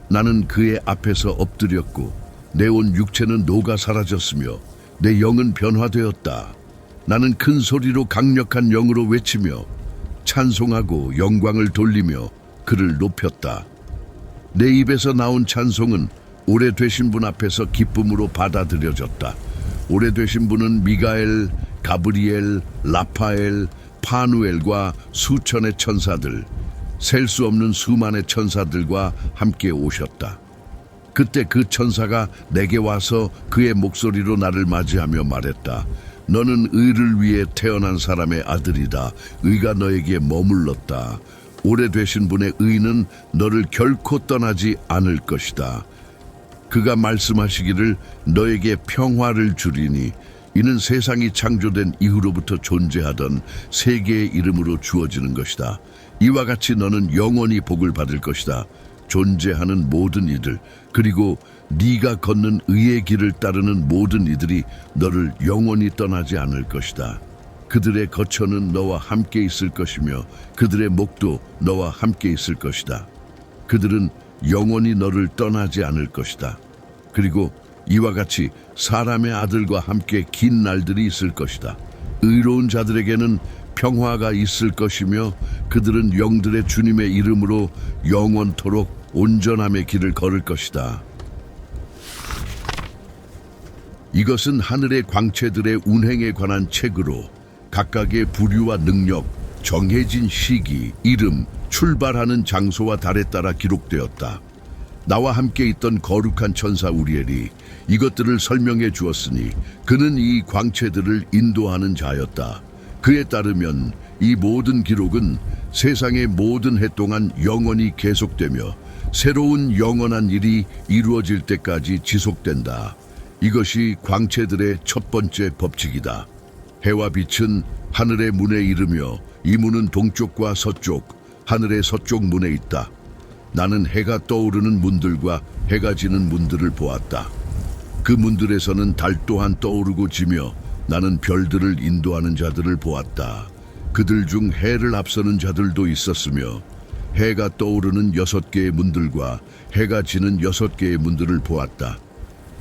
나는 그의 앞에서 엎드렸고 내 온 육체는 녹아 사라졌으며 내 영은 변화되었다. 나는 큰 소리로 강력한 영으로 외치며 찬송하고 영광을 돌리며 그를 높였다. 내 입에서 나온 찬송은 오래되신 분 앞에서 기쁨으로 받아들여졌다. 오래되신 분은 미가엘, 가브리엘, 라파엘, 파누엘과 수천의 천사들, 셀 수 없는 수만의 천사들과 함께 오셨다. 그때 그 천사가 내게 와서 그의 목소리로 나를 맞이하며 말했다. 너는 의를 위해 태어난 사람의 아들이다. 의가 너에게 머물렀다. 오래되신 분의 의는 너를 결코 떠나지 않을 것이다. 그가 말씀하시기를 너에게 평화를 주리니 이는 세상이 창조된 이후로부터 존재하던 세 개의 이름으로 주어지는 것이다. 이와 같이 너는 영원히 복을 받을 것이다. 존재하는 모든 이들 그리고 네가 걷는 의의 길을 따르는 모든 이들이 너를 영원히 떠나지 않을 것이다. 그들의 거처는 너와 함께 있을 것이며 그들의 목도 너와 함께 있을 것이다. 그들은 영원히 너를 떠나지 않을 것이다. 그리고 이와 같이 사람의 아들과 함께 긴 날들이 있을 것이다. 의로운 자들에게는 평화가 있을 것이며 그들은 영들의 주님의 이름으로 영원토록 온전함의 길을 걸을 것이다. 이것은 하늘의 광채들의 운행에 관한 책으로 각각의 부류와 능력, 정해진 시기, 이름, 출발하는 장소와 달에 따라 기록되었다. 나와 함께 있던 거룩한 천사 우리엘이 이것들을 설명해 주었으니 그는 이 광채들을 인도하는 자였다. 그에 따르면 이 모든 기록은 세상의 모든 해 동안 영원히 계속되며 새로운 영원한 일이 이루어질 때까지 지속된다. 이것이 광채들의 첫 번째 법칙이다. 해와 빛은 하늘의 문에 이르며 이 문은 동쪽과 서쪽, 하늘의 서쪽 문에 있다. 나는 해가 떠오르는 문들과 해가 지는 문들을 보았다. 그 문들에서는 달 또한 떠오르고 지며 나는 별들을 인도하는 자들을 보았다. 그들 중 해를 앞서는 자들도 있었으며 해가 떠오르는 6개의 문들과 해가 지는 6개의 문들을 보았다.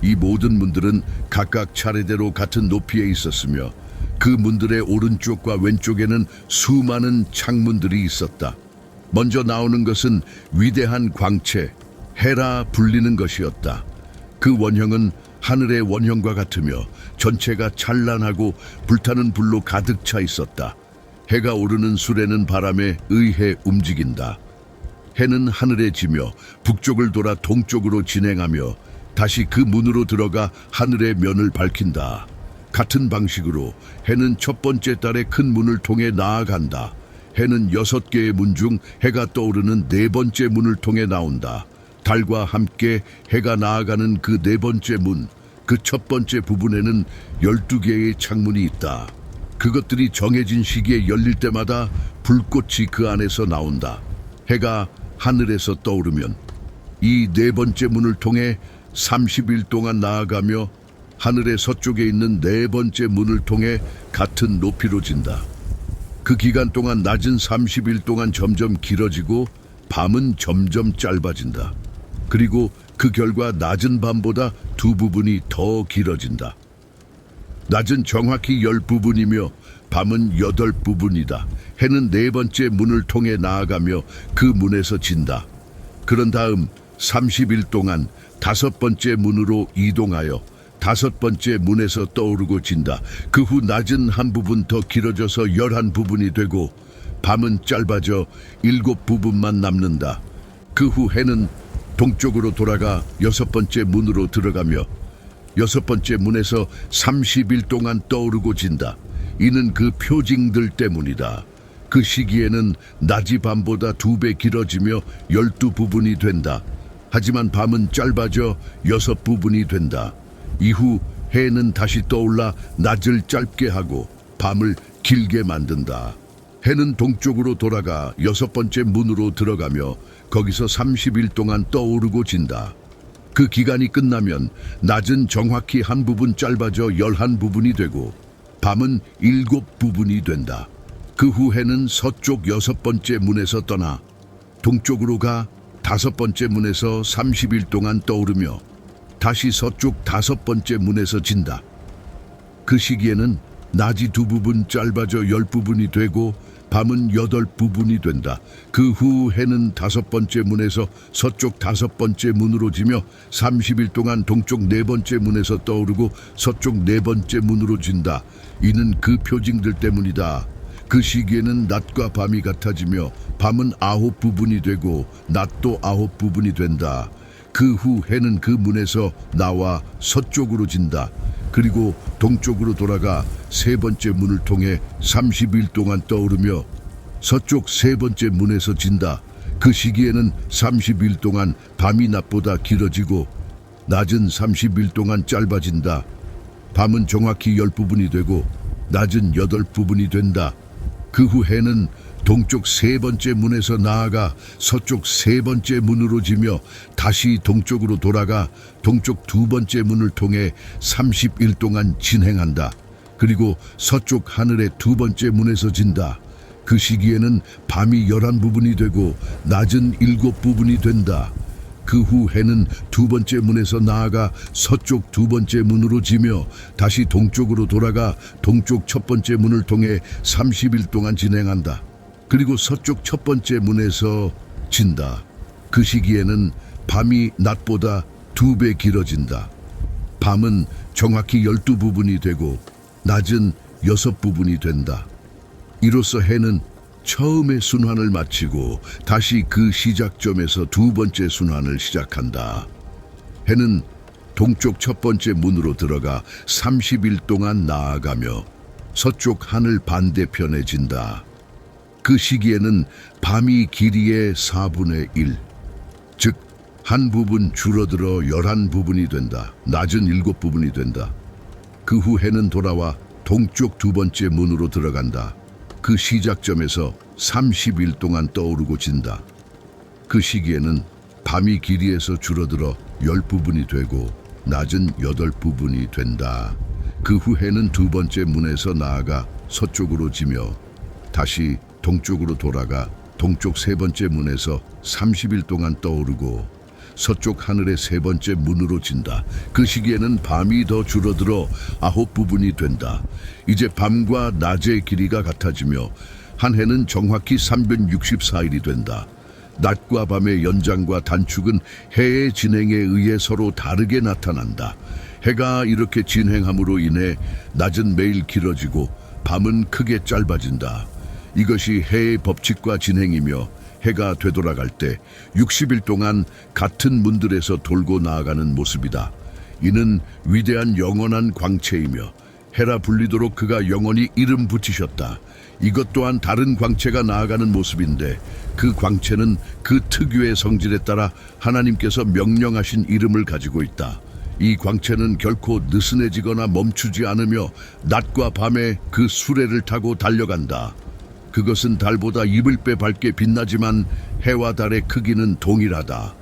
이 모든 문들은 각각 차례대로 같은 높이에 있었으며 그 문들의 오른쪽과 왼쪽에는 수많은 창문들이 있었다. 먼저 나오는 것은 위대한 광채, 해라 불리는 것이었다. 그 원형은 하늘의 원형과 같으며 전체가 찬란하고 불타는 불로 가득 차 있었다. 해가 오르는 수레는 바람에 의해 움직인다. 해는 하늘에 지며 북쪽을 돌아 동쪽으로 진행하며 다시 그 문으로 들어가 하늘의 면을 밝힌다. 같은 방식으로 해는 첫 번째 달의 큰 문을 통해 나아간다. 해는 6개의 문 중 해가 떠오르는 4번째 문을 통해 나온다. 달과 함께 해가 나아가는 그 4번째 문, 그 첫 번째 부분에는 12개의 창문이 있다. 그것들이 정해진 시기에 열릴 때마다 불꽃이 그 안에서 나온다. 해가 하늘에서 떠오르면 이 4번째 문을 통해 30일 동안 나아가며 하늘의 서쪽에 있는 4번째 문을 통해 같은 높이로 진다. 그 기간 동안 낮은 30일 동안 점점 길어지고 밤은 점점 짧아진다. 그리고 그 결과 낮은 밤보다 2부분이 더 길어진다. 낮은 정확히 10부분이며 밤은 8부분이다. 해는 4번째 문을 통해 나아가며 그 문에서 진다. 그런 다음 30일 동안 5번째 문으로 이동하여 5번째 문에서 떠오르고 진다. 그 후 낮은 한 부분 더 길어져서 11부분이 되고 밤은 짧아져 7부분만 남는다. 그 후 해는 동쪽으로 돌아가 6번째 문으로 들어가며 6번째 문에서 30일 동안 떠오르고 진다. 이는 그 표징들 때문이다. 그 시기에는 낮이 밤보다 2배 길어지며 12부분이 된다. 하지만 밤은 짧아져 6부분이 된다. 이후 해는 다시 떠올라 낮을 짧게 하고 밤을 길게 만든다. 해는 동쪽으로 돌아가 6번째 문으로 들어가며 거기서 30일 동안 떠오르고 진다. 그 기간이 끝나면 낮은 정확히 한 부분 짧아져 11부분이 되고 밤은 7부분이 된다. 그 후 해는 서쪽 6번째 문에서 떠나 동쪽으로 가 5번째 문에서 30일 동안 떠오르며 다시 서쪽 5번째 문에서 진다. 그 시기에는 낮이 2부분 짧아져 10부분이 되고 밤은 8부분이 된다. 그 후 해는 5번째 문에서 서쪽 5번째 문으로 지며 30일 동안 동쪽 4번째 문에서 떠오르고 서쪽 4번째 문으로 진다. 이는 그 표징들 때문이다. 그 시기에는 낮과 밤이 같아지며 밤은 9부분이 되고 낮도 9부분이 된다. 그 후 해는 그 문에서 나와 서쪽으로 진다. 그리고 동쪽으로 돌아가 3번째 문을 통해 30일 동안 떠오르며 서쪽 3번째 문에서 진다. 그 시기에는 30일 동안 밤이 낮보다 길어지고 낮은 30일 동안 짧아진다. 밤은 정확히 10부분이 되고 낮은 8부분이 된다. 그 후 해는 동쪽 3번째 문에서 나아가 서쪽 3번째 문으로 지며 다시 동쪽으로 돌아가 동쪽 2번째 문을 통해 30일 동안 진행한다. 그리고 서쪽 하늘의 2번째 문에서 진다. 그 시기에는 밤이 11부분이 되고 낮은 7부분이 된다. 그 후 해는 2번째 문에서 나아가 서쪽 2번째 문으로 지며 다시 동쪽으로 돌아가 동쪽 1번째 문을 통해 30일 동안 진행한다. 그리고 서쪽 1번째 문에서 진다. 그 시기에는 밤이 낮보다 2배 길어진다. 밤은 정확히 12부분이 되고 낮은 6부분이 된다. 이로써 해는 처음의 순환을 마치고 다시 그 시작점에서 2번째 순환을 시작한다. 해는 동쪽 1번째 문으로 들어가 30일 동안 나아가며 서쪽 하늘 반대편에 진다. 그 시기에는 밤이 길이의 4분의 1, 즉 한 부분 줄어들어 11부분이 된다. 낮은 7부분이 된다. 그 후 해는 돌아와 동쪽 두 번째 문으로 들어간다. 그 시작점에서 30일 동안 떠오르고 진다. 그 시기에는 밤이 길이에서 줄어들어 10부분이 되고 낮은 8부분이 된다. 그 후 해는 두 번째 문에서 나아가 서쪽으로 지며 다시 동쪽으로 돌아가 동쪽 세 번째 문에서 30일 동안 떠오르고 서쪽 하늘의 세 번째 문으로 진다. 그 시기에는 밤이 더 줄어들어 9부분이 된다. 이제 밤과 낮의 길이가 같아지며 한 해는 정확히 364일이 된다. 낮과 밤의 연장과 단축은 해의 진행에 의해 서로 다르게 나타난다. 해가 이렇게 진행함으로 인해 낮은 매일 길어지고 밤은 크게 짧아진다. 이것이 해의 법칙과 진행이며 해가 되돌아갈 때 60일 동안 같은 문들에서 돌고 나아가는 모습이다. 이는 위대한 영원한 광채이며 해라 불리도록 그가 영원히 이름 붙이셨다. 이것 또한 다른 광채가 나아가는 모습인데 그 광채는 그 특유의 성질에 따라 하나님께서 명령하신 이름을 가지고 있다. 이 광채는 결코 느슨해지거나 멈추지 않으며 낮과 밤에 그 수레를 타고 달려간다. 그것은 달보다 2배 밝게 빛나지만 해와 달의 크기는 동일하다.